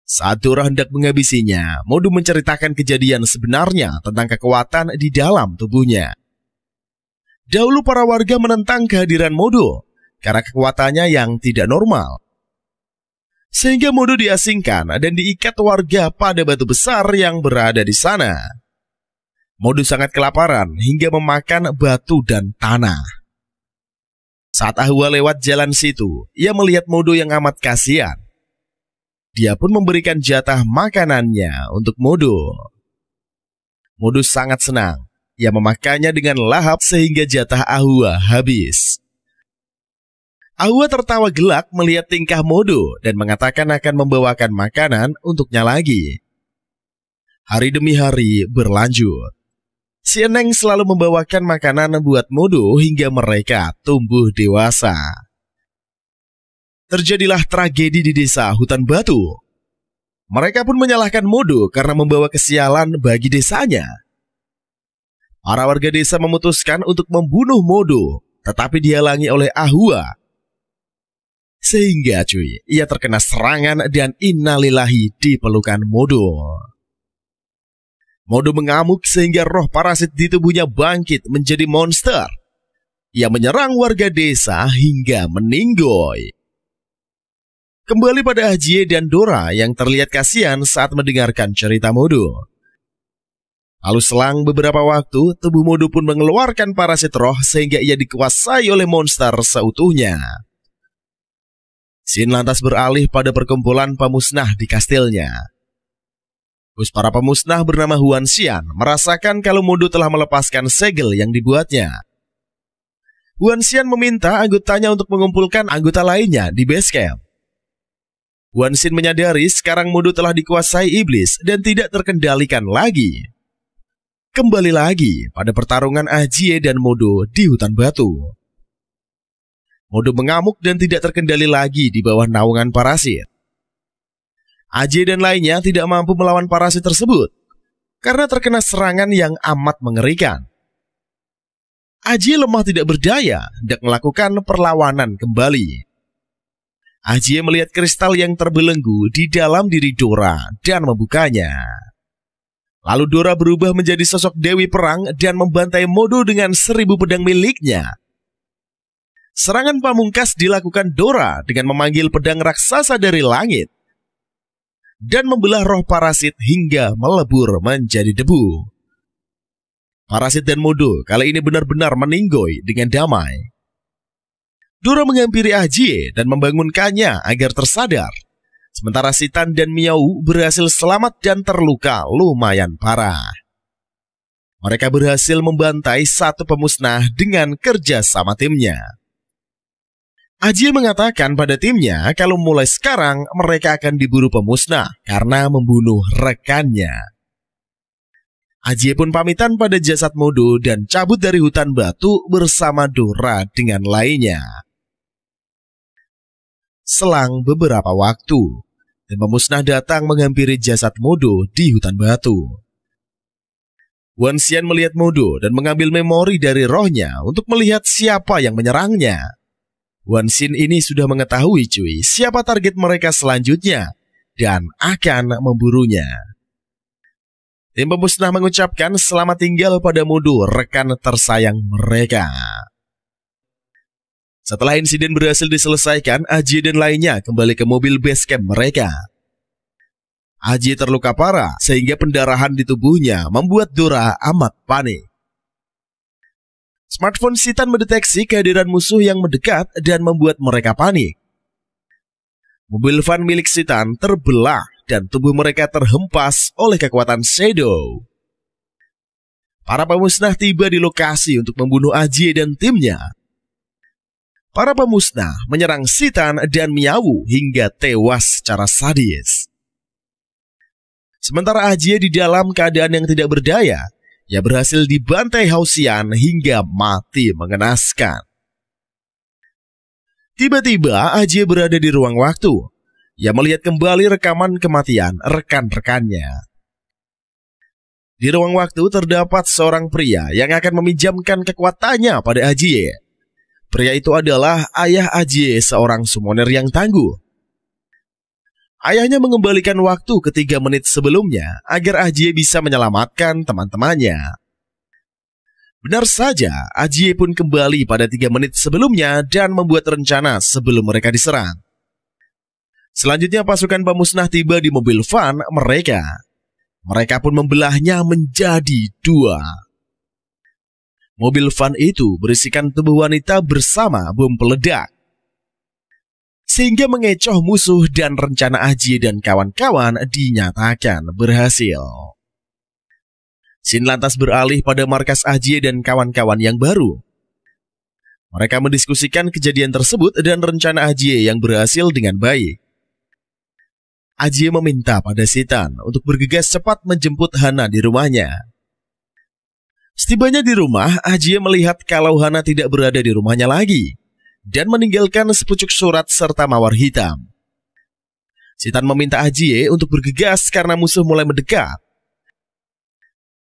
Saat Dora hendak menghabisinya, Modo menceritakan kejadian sebenarnya tentang kekuatan di dalam tubuhnya. Dahulu para warga menentang kehadiran Modo karena kekuatannya yang tidak normal. Sehingga Modo diasingkan dan diikat warga pada batu besar yang berada di sana. Modo sangat kelaparan hingga memakan batu dan tanah. Saat Ahua lewat jalan situ, ia melihat Modo yang amat kasihan. Dia pun memberikan jatah makanannya untuk Modo. Modo sangat senang. Ia memakannya dengan lahap sehingga jatah Ahua habis. Ahua tertawa gelak melihat tingkah Modo dan mengatakan akan membawakan makanan untuknya lagi. Hari demi hari berlanjut. Si Eneng selalu membawakan makanan buat Modo hingga mereka tumbuh dewasa. Terjadilah tragedi di desa Hutan Batu. Mereka pun menyalahkan Modo karena membawa kesialan bagi desanya. Para warga desa memutuskan untuk membunuh Modo, tetapi dihalangi oleh Ahua. Sehingga ia terkena serangan dan innalillahi di pelukan Modo. Modo mengamuk sehingga roh parasit di tubuhnya bangkit menjadi monster. Ia menyerang warga desa hingga meninggoy. Kembali pada Ajie dan Dora yang terlihat kasihan saat mendengarkan cerita Modo. Lalu selang beberapa waktu, tubuh Modo pun mengeluarkan parasit roh sehingga ia dikuasai oleh monster seutuhnya. Sin lantas beralih pada perkumpulan pemusnah di kastilnya. Bos para pemusnah bernama Huan Xian merasakan kalau Modo telah melepaskan segel yang dibuatnya. Huan Xian meminta anggotanya untuk mengumpulkan anggota lainnya di base camp. Huan Xian menyadari sekarang Modo telah dikuasai iblis dan tidak terkendalikan lagi. Kembali lagi pada pertarungan Ajie dan Modo di hutan batu. Modo mengamuk dan tidak terkendali lagi di bawah naungan parasit. Ajie dan lainnya tidak mampu melawan parasit tersebut karena terkena serangan yang amat mengerikan. Ajie lemah tidak berdaya dan melakukan perlawanan kembali. Ajie melihat kristal yang terbelenggu di dalam diri Dora dan membukanya. Lalu Dora berubah menjadi sosok dewi perang dan membantai Modo dengan 1000 pedang miliknya. Serangan pamungkas dilakukan Dora dengan memanggil pedang raksasa dari langit dan membelah roh parasit hingga melebur menjadi debu. Parasit dan Modo kali ini benar-benar meninggoy dengan damai. Dora menghampiri Ajie dan membangunkannya agar tersadar. Sementara Citan dan Miao berhasil selamat dan terluka lumayan parah. Mereka berhasil membantai satu pemusnah dengan kerjasama timnya. Ajie mengatakan pada timnya kalau mulai sekarang mereka akan diburu pemusnah karena membunuh rekannya. Ajie pun pamitan pada jasad Modo dan cabut dari hutan batu bersama Dora dengan lainnya. Selang beberapa waktu, tim pemusnah datang menghampiri jasad Modo di hutan batu. Huan Xian melihat Modo dan mengambil memori dari rohnya untuk melihat siapa yang menyerangnya. Huan Xian ini sudah mengetahui siapa target mereka selanjutnya dan akan memburunya. Tim pemusnah mengucapkan selamat tinggal pada Modo, rekan tersayang mereka. Setelah insiden berhasil diselesaikan, Ajie dan lainnya kembali ke mobil base camp mereka. Ajie terluka parah sehingga pendarahan di tubuhnya membuat Dora amat panik. Smartphone Citan mendeteksi kehadiran musuh yang mendekat dan membuat mereka panik. Mobil van milik Citan terbelah dan tubuh mereka terhempas oleh kekuatan Shadow. Para pemusnah tiba di lokasi untuk membunuh Ajie dan timnya. Para pemusnah menyerang Citan dan Miao hingga tewas secara sadis. Sementara Ajie di dalam keadaan yang tidak berdaya, ia berhasil dibantai Hao Xian hingga mati mengenaskan. Tiba-tiba Ajie berada di ruang waktu. Ia melihat kembali rekaman kematian rekan-rekannya. Di ruang waktu terdapat seorang pria yang akan meminjamkan kekuatannya pada Ajie. Pria itu adalah ayah Ajie, seorang summoner yang tangguh. Ayahnya mengembalikan waktu ke 3 menit sebelumnya agar Ajie bisa menyelamatkan teman-temannya. Benar saja, Ajie pun kembali pada 3 menit sebelumnya dan membuat rencana sebelum mereka diserang. Selanjutnya pasukan pemusnah tiba di mobil van mereka. Mereka pun membelahnya menjadi 2. Mobil van itu berisikan tubuh wanita bersama bom peledak, sehingga mengecoh musuh dan rencana Ajie dan kawan-kawan dinyatakan berhasil. Sin lantas beralih pada markas Ajie dan kawan-kawan yang baru. Mereka mendiskusikan kejadian tersebut dan rencana Ajie yang berhasil dengan baik. Ajie meminta pada Citan untuk bergegas cepat menjemput Hana di rumahnya. Setibanya di rumah, Ajie melihat kalau Hana tidak berada di rumahnya lagi dan meninggalkan sepucuk surat serta mawar hitam. Citan meminta Ajie untuk bergegas karena musuh mulai mendekat.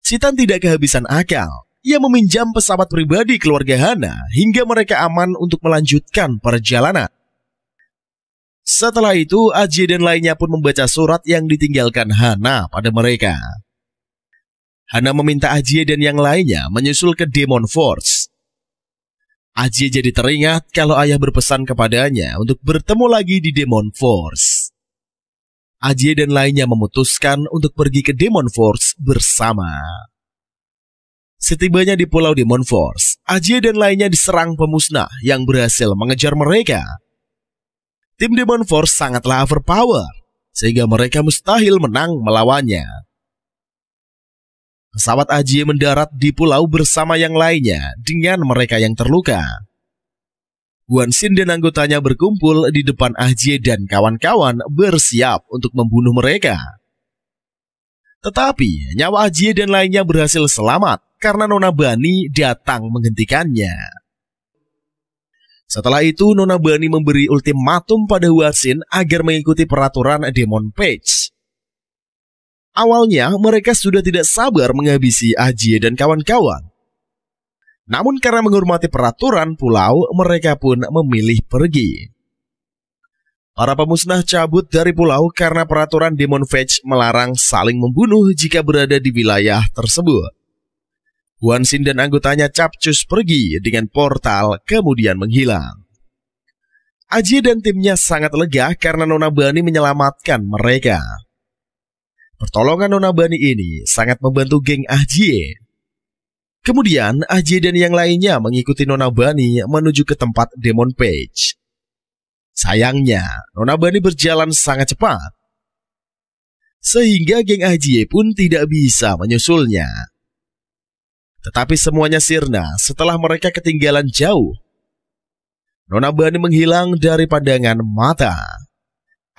Citan tidak kehabisan akal. Ia meminjam pesawat pribadi keluarga Hana hingga mereka aman untuk melanjutkan perjalanan. Setelah itu, Ajie dan lainnya pun membaca surat yang ditinggalkan Hana pada mereka. Hana meminta Ajie dan yang lainnya menyusul ke Demon Force. Ajie jadi teringat kalau ayah berpesan kepadanya untuk bertemu lagi di Demon Force. Ajie dan lainnya memutuskan untuk pergi ke Demon Force bersama. Setibanya di Pulau Demon Force, Ajie dan lainnya diserang pemusnah yang berhasil mengejar mereka. Tim Demon Force sangatlah overpower, sehingga mereka mustahil menang melawannya. Pesawat Ajie mendarat di pulau bersama yang lainnya dengan mereka yang terluka. Guanxin dan anggotanya berkumpul di depan Ajie dan kawan-kawan bersiap untuk membunuh mereka. Tetapi nyawa Ajie dan lainnya berhasil selamat karena Nona Bunny datang menghentikannya. Setelah itu Nona Bunny memberi ultimatum pada Guanxin agar mengikuti peraturan Demon Page. Awalnya mereka sudah tidak sabar menghabisi Ajie dan kawan-kawan. Namun karena menghormati peraturan pulau, mereka pun memilih pergi. Para pemusnah cabut dari pulau karena peraturan Demon Page melarang saling membunuh jika berada di wilayah tersebut. Guanxin dan anggotanya capcus pergi dengan portal kemudian menghilang. Ajie dan timnya sangat lega karena Nona Bunny menyelamatkan mereka. Pertolongan Nona Bunny ini sangat membantu geng Ajie. Kemudian Ajie dan yang lainnya mengikuti Nona Bunny menuju ke tempat Demon Page. Sayangnya, Nona Bunny berjalan sangat cepat, sehingga geng Ajie pun tidak bisa menyusulnya. Tetapi semuanya sirna setelah mereka ketinggalan jauh. Nona Bunny menghilang dari pandangan mata.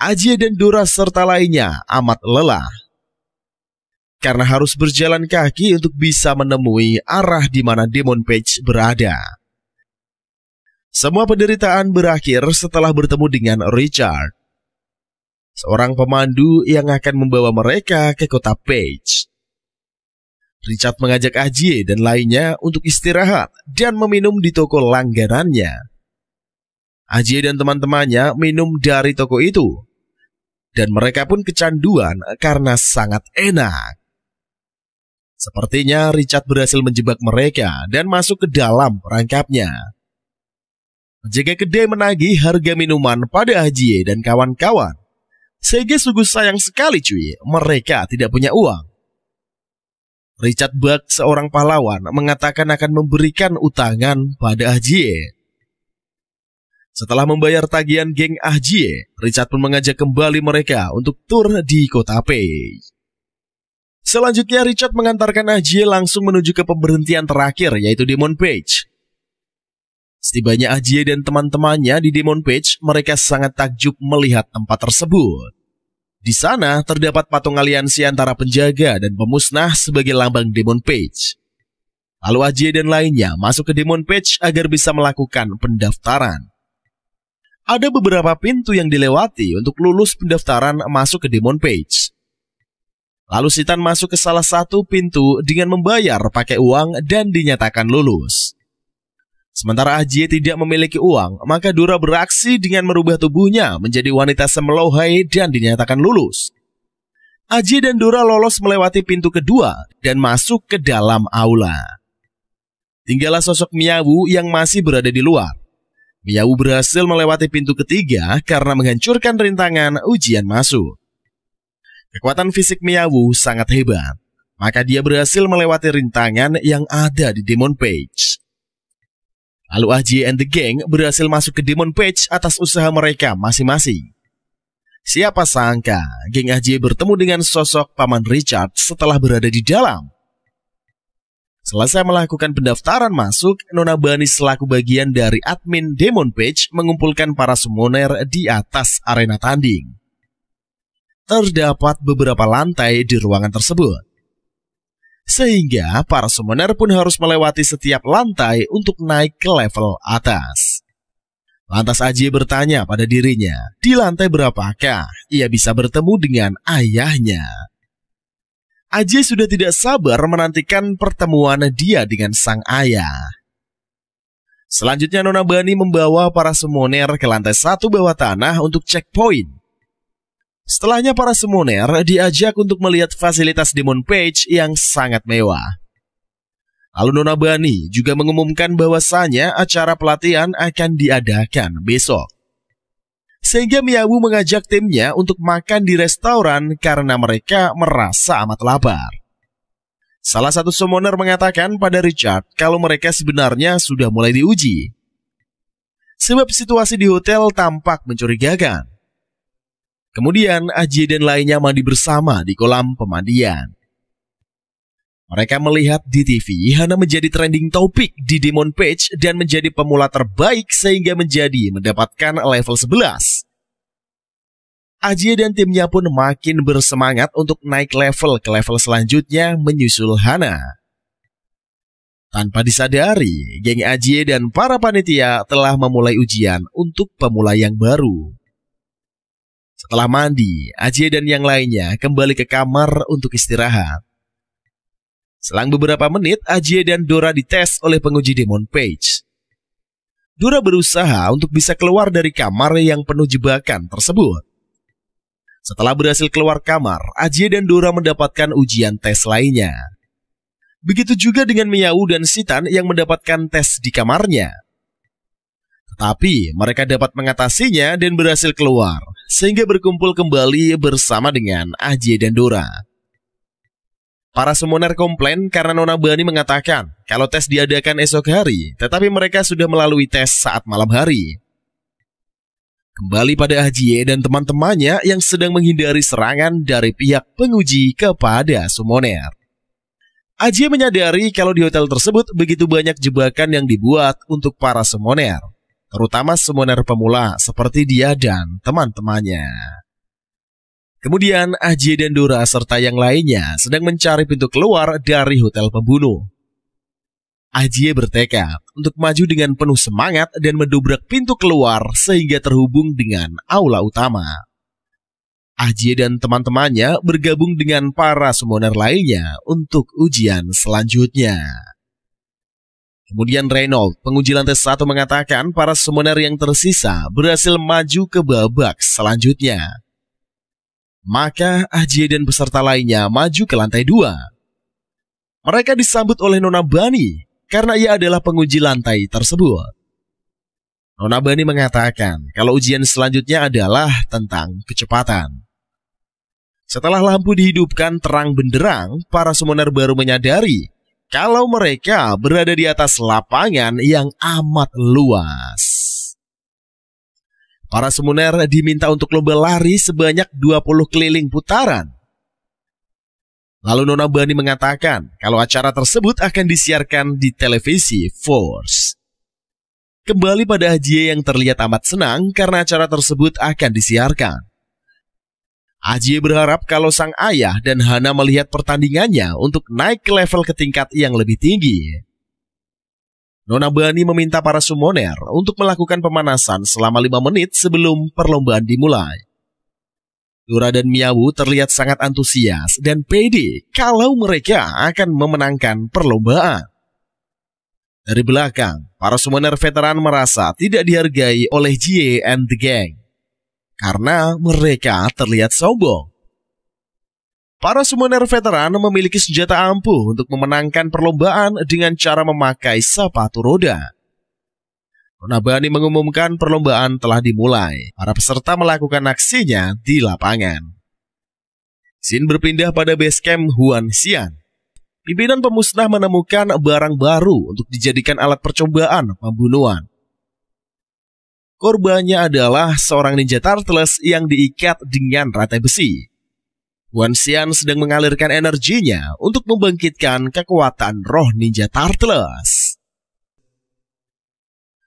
Ajie dan Dora serta lainnya amat lelah karena harus berjalan kaki untuk bisa menemui arah di mana Demon Page berada. Semua penderitaan berakhir setelah bertemu dengan Richard, seorang pemandu yang akan membawa mereka ke kota Page. Richard mengajak Ajie dan lainnya untuk istirahat dan meminum di toko langganannya. Ajie dan teman-temannya minum dari toko itu, dan mereka pun kecanduan karena sangat enak. Sepertinya Richard berhasil menjebak mereka dan masuk ke dalam perangkapnya. Penjaga kedai menagih harga minuman pada Ajie dan kawan-kawan, sehingga sungguh sayang sekali cuy, mereka tidak punya uang. Richard Buck, seorang pahlawan, mengatakan akan memberikan utangan pada Ajie. Setelah membayar tagihan geng Ajie, Richard pun mengajak kembali mereka untuk tur di kota Page. Selanjutnya Richard mengantarkan Ajie langsung menuju ke pemberhentian terakhir, yaitu Demon Page. Setibanya Ajie dan teman-temannya di Demon Page, mereka sangat takjub melihat tempat tersebut. Di sana terdapat patung aliansi antara penjaga dan pemusnah sebagai lambang Demon Page. Lalu Ajie dan lainnya masuk ke Demon Page agar bisa melakukan pendaftaran. Ada beberapa pintu yang dilewati untuk lulus pendaftaran masuk ke Demon Page. Lalu Citan masuk ke salah satu pintu dengan membayar pakai uang dan dinyatakan lulus. Sementara Ajie tidak memiliki uang, maka Dora beraksi dengan merubah tubuhnya menjadi wanita semelohai dan dinyatakan lulus. Ajie dan Dora lolos melewati pintu kedua dan masuk ke dalam aula. Tinggallah sosok Miyawu yang masih berada di luar. Miyawu berhasil melewati pintu ketiga karena menghancurkan rintangan ujian masuk. Kekuatan fisik Miyawu sangat hebat, maka dia berhasil melewati rintangan yang ada di Demon Page. Lalu Ajie and the gang berhasil masuk ke Demon Page atas usaha mereka masing-masing. Siapa sangka geng Ajie bertemu dengan sosok Paman Richard setelah berada di dalam. Selesai melakukan pendaftaran masuk, Nona Bunny selaku bagian dari admin Demon Page mengumpulkan para summoner di atas arena tanding. Terdapat beberapa lantai di ruangan tersebut. Sehingga para summoner pun harus melewati setiap lantai untuk naik ke level atas. Lantas Ajie bertanya pada dirinya, di lantai berapakah ia bisa bertemu dengan ayahnya? Ajie sudah tidak sabar menantikan pertemuan dia dengan sang ayah. Selanjutnya Nona Bunny membawa para summoner ke lantai 1 bawah tanah untuk checkpoint. Setelahnya para summoner diajak untuk melihat fasilitas Demon Page yang sangat mewah. Lalu Nona Bunny juga mengumumkan bahwasanya acara pelatihan akan diadakan besok. Sehingga Miyabu mengajak timnya untuk makan di restoran karena mereka merasa amat lapar. Salah satu summoner mengatakan pada Richard kalau mereka sebenarnya sudah mulai diuji. Sebab situasi di hotel tampak mencurigakan. Kemudian Ajie dan lainnya mandi bersama di kolam pemandian. Mereka melihat di TV Hana menjadi trending topik di Demon Page dan menjadi pemula terbaik sehingga mendapatkan level 11. Ajie dan timnya pun makin bersemangat untuk naik level ke level selanjutnya menyusul Hana. Tanpa disadari, geng Ajie dan para panitia telah memulai ujian untuk pemula yang baru. Setelah mandi, Ajie dan yang lainnya kembali ke kamar untuk istirahat. Selang beberapa menit, Ajie dan Dora dites oleh penguji Demon Page. Dora berusaha untuk bisa keluar dari kamar yang penuh jebakan tersebut. Setelah berhasil keluar kamar, Ajie dan Dora mendapatkan ujian tes lainnya. Begitu juga dengan Miyabu dan Citan yang mendapatkan tes di kamarnya. Tetapi mereka dapat mengatasinya dan berhasil keluar, sehingga berkumpul kembali bersama dengan Ajie dan Dora. Para summoner komplain karena Nona Bunny mengatakan kalau tes diadakan esok hari, tetapi mereka sudah melalui tes saat malam hari. Kembali pada Ajie dan teman-temannya yang sedang menghindari serangan dari pihak penguji kepada summoner. Ajie menyadari kalau di hotel tersebut begitu banyak jebakan yang dibuat untuk para summoner, terutama summoner pemula seperti dia dan teman-temannya. Kemudian Ajie dan Dora serta yang lainnya sedang mencari pintu keluar dari hotel pembunuh. Ajie bertekad untuk maju dengan penuh semangat dan mendobrak pintu keluar sehingga terhubung dengan aula utama. Ajie dan teman-temannya bergabung dengan para summoner lainnya untuk ujian selanjutnya. Kemudian Reynold, penguji lantai 1 mengatakan para summoner yang tersisa berhasil maju ke babak selanjutnya. Maka Ajie dan peserta lainnya maju ke lantai 2. Mereka disambut oleh Nona Bunny karena ia adalah penguji lantai tersebut. Nona Bunny mengatakan kalau ujian selanjutnya adalah tentang kecepatan. Setelah lampu dihidupkan terang benderang, para summoner baru menyadari kalau mereka berada di atas lapangan yang amat luas. Para summoner diminta untuk lomba lari sebanyak 20 keliling putaran. Lalu Nona Bunny mengatakan kalau acara tersebut akan disiarkan di televisi Force. Kembali pada Ajie yang terlihat amat senang karena acara tersebut akan disiarkan. Ajie berharap kalau sang ayah dan Hana melihat pertandingannya untuk naik ke level ke tingkat yang lebih tinggi. Nona Bunny meminta para summoner untuk melakukan pemanasan selama 5 menit sebelum perlombaan dimulai. Dora dan Miyabu terlihat sangat antusias dan pede kalau mereka akan memenangkan perlombaan. Dari belakang, para summoner veteran merasa tidak dihargai oleh Jie and the Gang karena mereka terlihat sombong. Para summoner veteran memiliki senjata ampuh untuk memenangkan perlombaan dengan cara memakai sepatu roda. Nona Bunny mengumumkan perlombaan telah dimulai. Para peserta melakukan aksinya di lapangan. Scene berpindah pada base camp Huan Xian. Pimpinan pemusnah menemukan barang baru untuk dijadikan alat percobaan pembunuhan. Korbannya adalah seorang ninja Turtles yang diikat dengan rantai besi. Huan Xian sedang mengalirkan energinya untuk membangkitkan kekuatan roh ninja Turtles.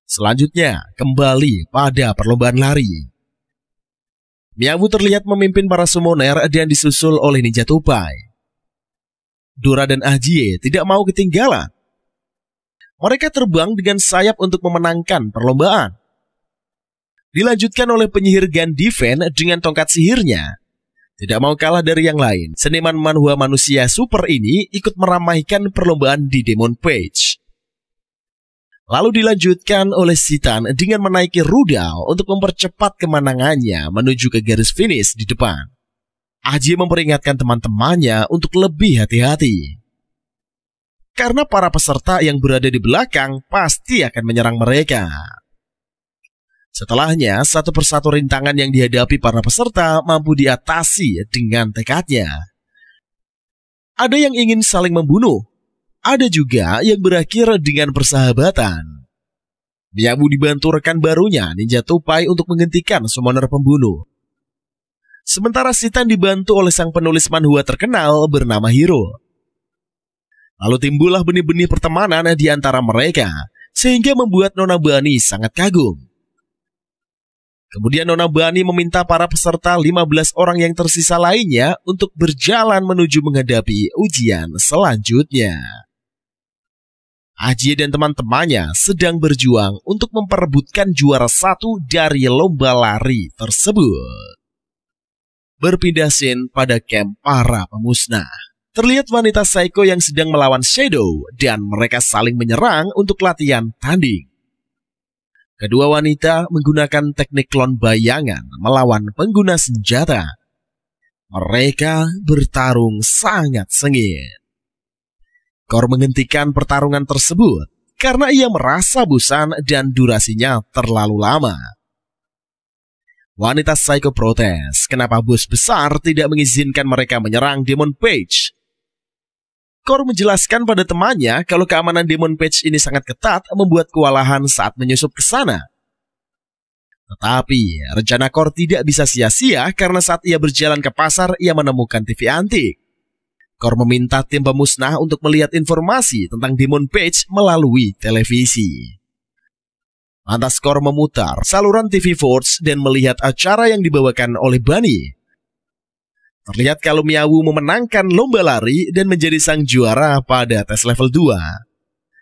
Selanjutnya, kembali pada perlombaan lari. Miyabu terlihat memimpin para summoner dan disusul oleh ninja tupai. Dora dan Ajie tidak mau ketinggalan. Mereka terbang dengan sayap untuk memenangkan perlombaan. Dilanjutkan oleh penyihir Gandiven dengan tongkat sihirnya. Tidak mau kalah dari yang lain, seniman manhwa manusia super ini ikut meramaikan perlombaan di Demon Page. Lalu dilanjutkan oleh Citan dengan menaiki rudal untuk mempercepat kemenangannya menuju ke garis finish di depan. Ajie memperingatkan teman-temannya untuk lebih hati-hati. Karena para peserta yang berada di belakang pasti akan menyerang mereka. Setelahnya, satu persatu rintangan yang dihadapi para peserta mampu diatasi dengan tekadnya. Ada yang ingin saling membunuh, ada juga yang berakhir dengan persahabatan. Miyabu dibantu rekan barunya, Ninja Tupai, untuk menghentikan summoner pembunuh. Sementara Citan dibantu oleh sang penulis manhwa terkenal bernama Hiro. Lalu timbullah benih-benih pertemanan di antara mereka, sehingga membuat Nona Bunny sangat kagum. Kemudian Nona Bunny meminta para peserta 15 orang yang tersisa lainnya untuk berjalan menuju menghadapi ujian selanjutnya. Ajie dan teman-temannya sedang berjuang untuk memperebutkan juara satu dari lomba lari tersebut. Berpindah scene pada camp para pemusnah. Terlihat wanita Saiko yang sedang melawan Shadow dan mereka saling menyerang untuk latihan tanding. Kedua wanita menggunakan teknik klon bayangan melawan pengguna senjata. Mereka bertarung sangat sengit. Kor menghentikan pertarungan tersebut karena ia merasa bosan dan durasinya terlalu lama. Wanita Saiko protes kenapa bos besar tidak mengizinkan mereka menyerang Demon Page. Kor menjelaskan pada temannya kalau keamanan Demon Page ini sangat ketat membuat kewalahan saat menyusup ke sana. Tetapi rencana Kor tidak bisa sia-sia karena saat ia berjalan ke pasar ia menemukan TV antik. Kor meminta tim pemusnah untuk melihat informasi tentang Demon Page melalui televisi. Lantas Kor memutar saluran TV Force dan melihat acara yang dibawakan oleh Bunny. Terlihat kalau Miyabu memenangkan lomba lari dan menjadi sang juara pada tes level 2.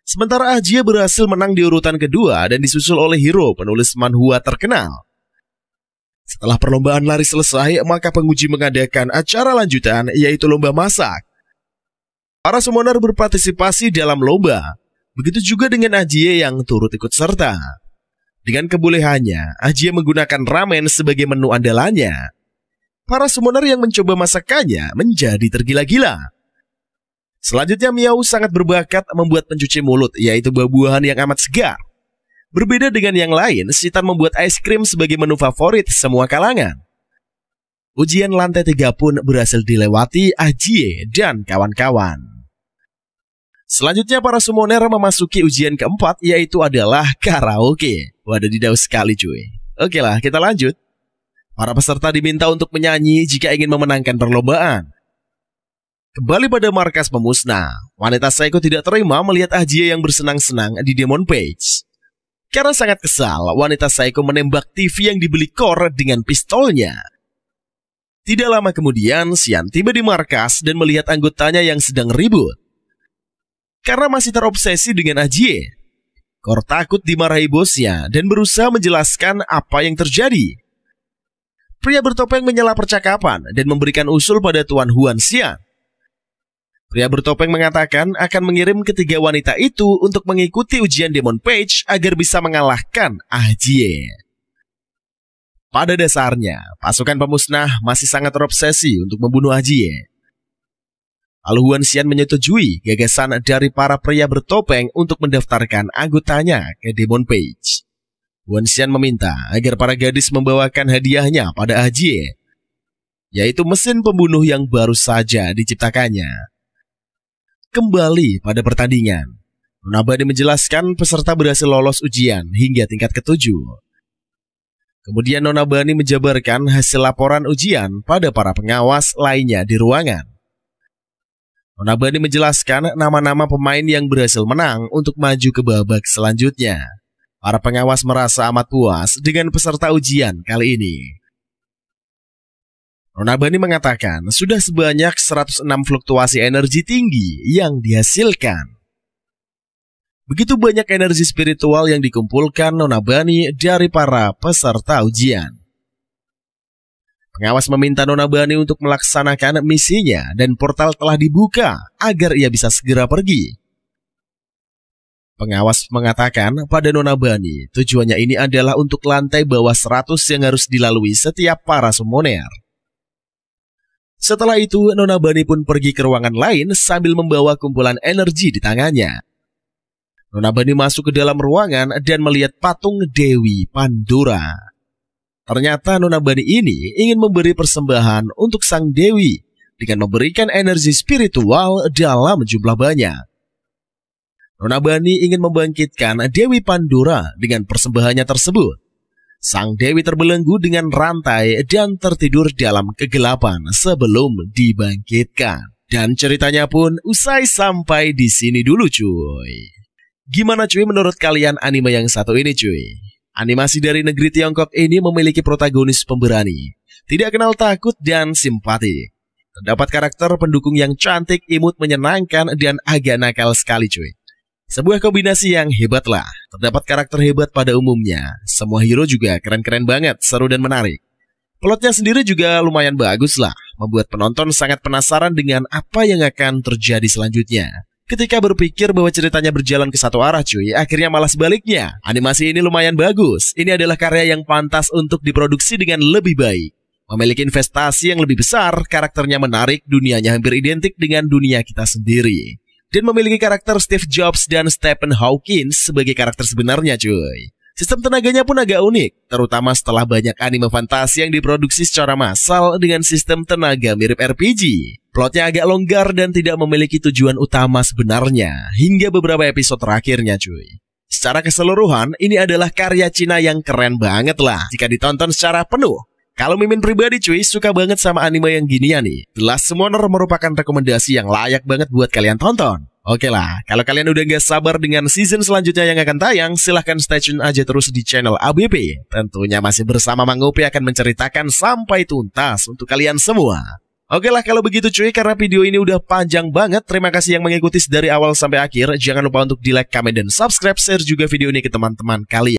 Sementara Ajie berhasil menang di urutan kedua dan disusul oleh Hiro, penulis manhwa terkenal. Setelah perlombaan lari selesai, maka penguji mengadakan acara lanjutan yaitu lomba masak. Para summoner berpartisipasi dalam lomba, begitu juga dengan Ajie yang turut ikut serta. Dengan kebolehannya, Ajie menggunakan ramen sebagai menu andalannya. Para summoner yang mencoba masakannya menjadi tergila-gila. Selanjutnya Miyabu sangat berbakat membuat pencuci mulut, yaitu buah-buahan yang amat segar. Berbeda dengan yang lain, Citan membuat es krim sebagai menu favorit semua kalangan. Ujian lantai 3 pun berhasil dilewati Ajie dan kawan-kawan. Selanjutnya para summoner memasuki ujian keempat, yaitu adalah karaoke. Wadidaw sekali cuy. Oke lah, kita lanjut. Para peserta diminta untuk menyanyi jika ingin memenangkan perlombaan. Kembali pada markas pemusnah, wanita Saiko tidak terima melihat Ajie yang bersenang-senang di Demon Page. Karena sangat kesal, wanita Saiko menembak TV yang dibeli Kor dengan pistolnya. Tidak lama kemudian, Xian tiba di markas dan melihat anggotanya yang sedang ribut. Karena masih terobsesi dengan Ajie, Kor takut dimarahi bosnya dan berusaha menjelaskan apa yang terjadi. Pria bertopeng menyela percakapan dan memberikan usul pada Tuan Huan Xian. Pria bertopeng mengatakan akan mengirim ketiga wanita itu untuk mengikuti ujian Demon Page agar bisa mengalahkan Ajie. Pada dasarnya, pasukan pemusnah masih sangat terobsesi untuk membunuh Ajie. Lalu Huan Xian menyetujui gagasan dari para pria bertopeng untuk mendaftarkan anggotanya ke Demon Page. Huan Xian meminta agar para gadis membawakan hadiahnya pada Ajie, yaitu mesin pembunuh yang baru saja diciptakannya. Kembali pada pertandingan, Nona Bunny menjelaskan peserta berhasil lolos ujian hingga tingkat ke-7. Kemudian Nona Bunny menjabarkan hasil laporan ujian pada para pengawas lainnya di ruangan. Nona Bunny menjelaskan nama-nama pemain yang berhasil menang untuk maju ke babak selanjutnya. Para pengawas merasa amat puas dengan peserta ujian kali ini. Nona Bani mengatakan sudah sebanyak 106 fluktuasi energi tinggi yang dihasilkan. Begitu banyak energi spiritual yang dikumpulkan Nona Bani dari para peserta ujian. Pengawas meminta Nona Bani untuk melaksanakan misinya dan portal telah dibuka agar ia bisa segera pergi. Pengawas mengatakan pada Nona Bani tujuannya ini adalah untuk lantai bawah 100 yang harus dilalui setiap para summoner. Setelah itu, Nona Bani pun pergi ke ruangan lain sambil membawa kumpulan energi di tangannya. Nona Bani masuk ke dalam ruangan dan melihat patung Dewi Pandora. Ternyata Nona Bani ini ingin memberi persembahan untuk sang Dewi dengan memberikan energi spiritual dalam jumlah banyak. Nona Bani ingin membangkitkan Dewi Pandora dengan persembahannya tersebut. Sang Dewi terbelenggu dengan rantai dan tertidur dalam kegelapan sebelum dibangkitkan. Dan ceritanya pun usai sampai di sini dulu cuy. Gimana cuy menurut kalian anime yang satu ini cuy? Animasi dari negeri Tiongkok ini memiliki protagonis pemberani, tidak kenal takut dan simpati. Terdapat karakter pendukung yang cantik, imut, menyenangkan, dan agak nakal sekali cuy. Sebuah kombinasi yang hebat lah. Terdapat karakter hebat pada umumnya. Semua hero juga keren-keren banget, seru dan menarik. Plotnya sendiri juga lumayan bagus lah, membuat penonton sangat penasaran dengan apa yang akan terjadi selanjutnya. Ketika berpikir bahwa ceritanya berjalan ke satu arah cuy, akhirnya malah sebaliknya. Animasi ini lumayan bagus. Ini adalah karya yang pantas untuk diproduksi dengan lebih baik. Memiliki investasi yang lebih besar, karakternya menarik, dunianya hampir identik dengan dunia kita sendiri. Dan memiliki karakter Steve Jobs dan Stephen Hawking sebagai karakter sebenarnya cuy. Sistem tenaganya pun agak unik, terutama setelah banyak anime fantasi yang diproduksi secara massal dengan sistem tenaga mirip RPG. Plotnya agak longgar dan tidak memiliki tujuan utama sebenarnya, hingga beberapa episode terakhirnya cuy. Secara keseluruhan, ini adalah karya Cina yang keren banget lah jika ditonton secara penuh. Kalau Mimin pribadi cuy, suka banget sama anime yang ginian nih. The Last Summoner merupakan rekomendasi yang layak banget buat kalian tonton. Oke lah, kalau kalian udah gak sabar dengan season selanjutnya yang akan tayang, silahkan stay tune aja terus di channel ABP. Tentunya masih bersama Mang Upi akan menceritakan sampai tuntas untuk kalian semua. Oke lah kalau begitu cuy, karena video ini udah panjang banget. Terima kasih yang mengikuti dari awal sampai akhir. Jangan lupa untuk di like, comment, dan subscribe, share juga video ini ke teman-teman kalian.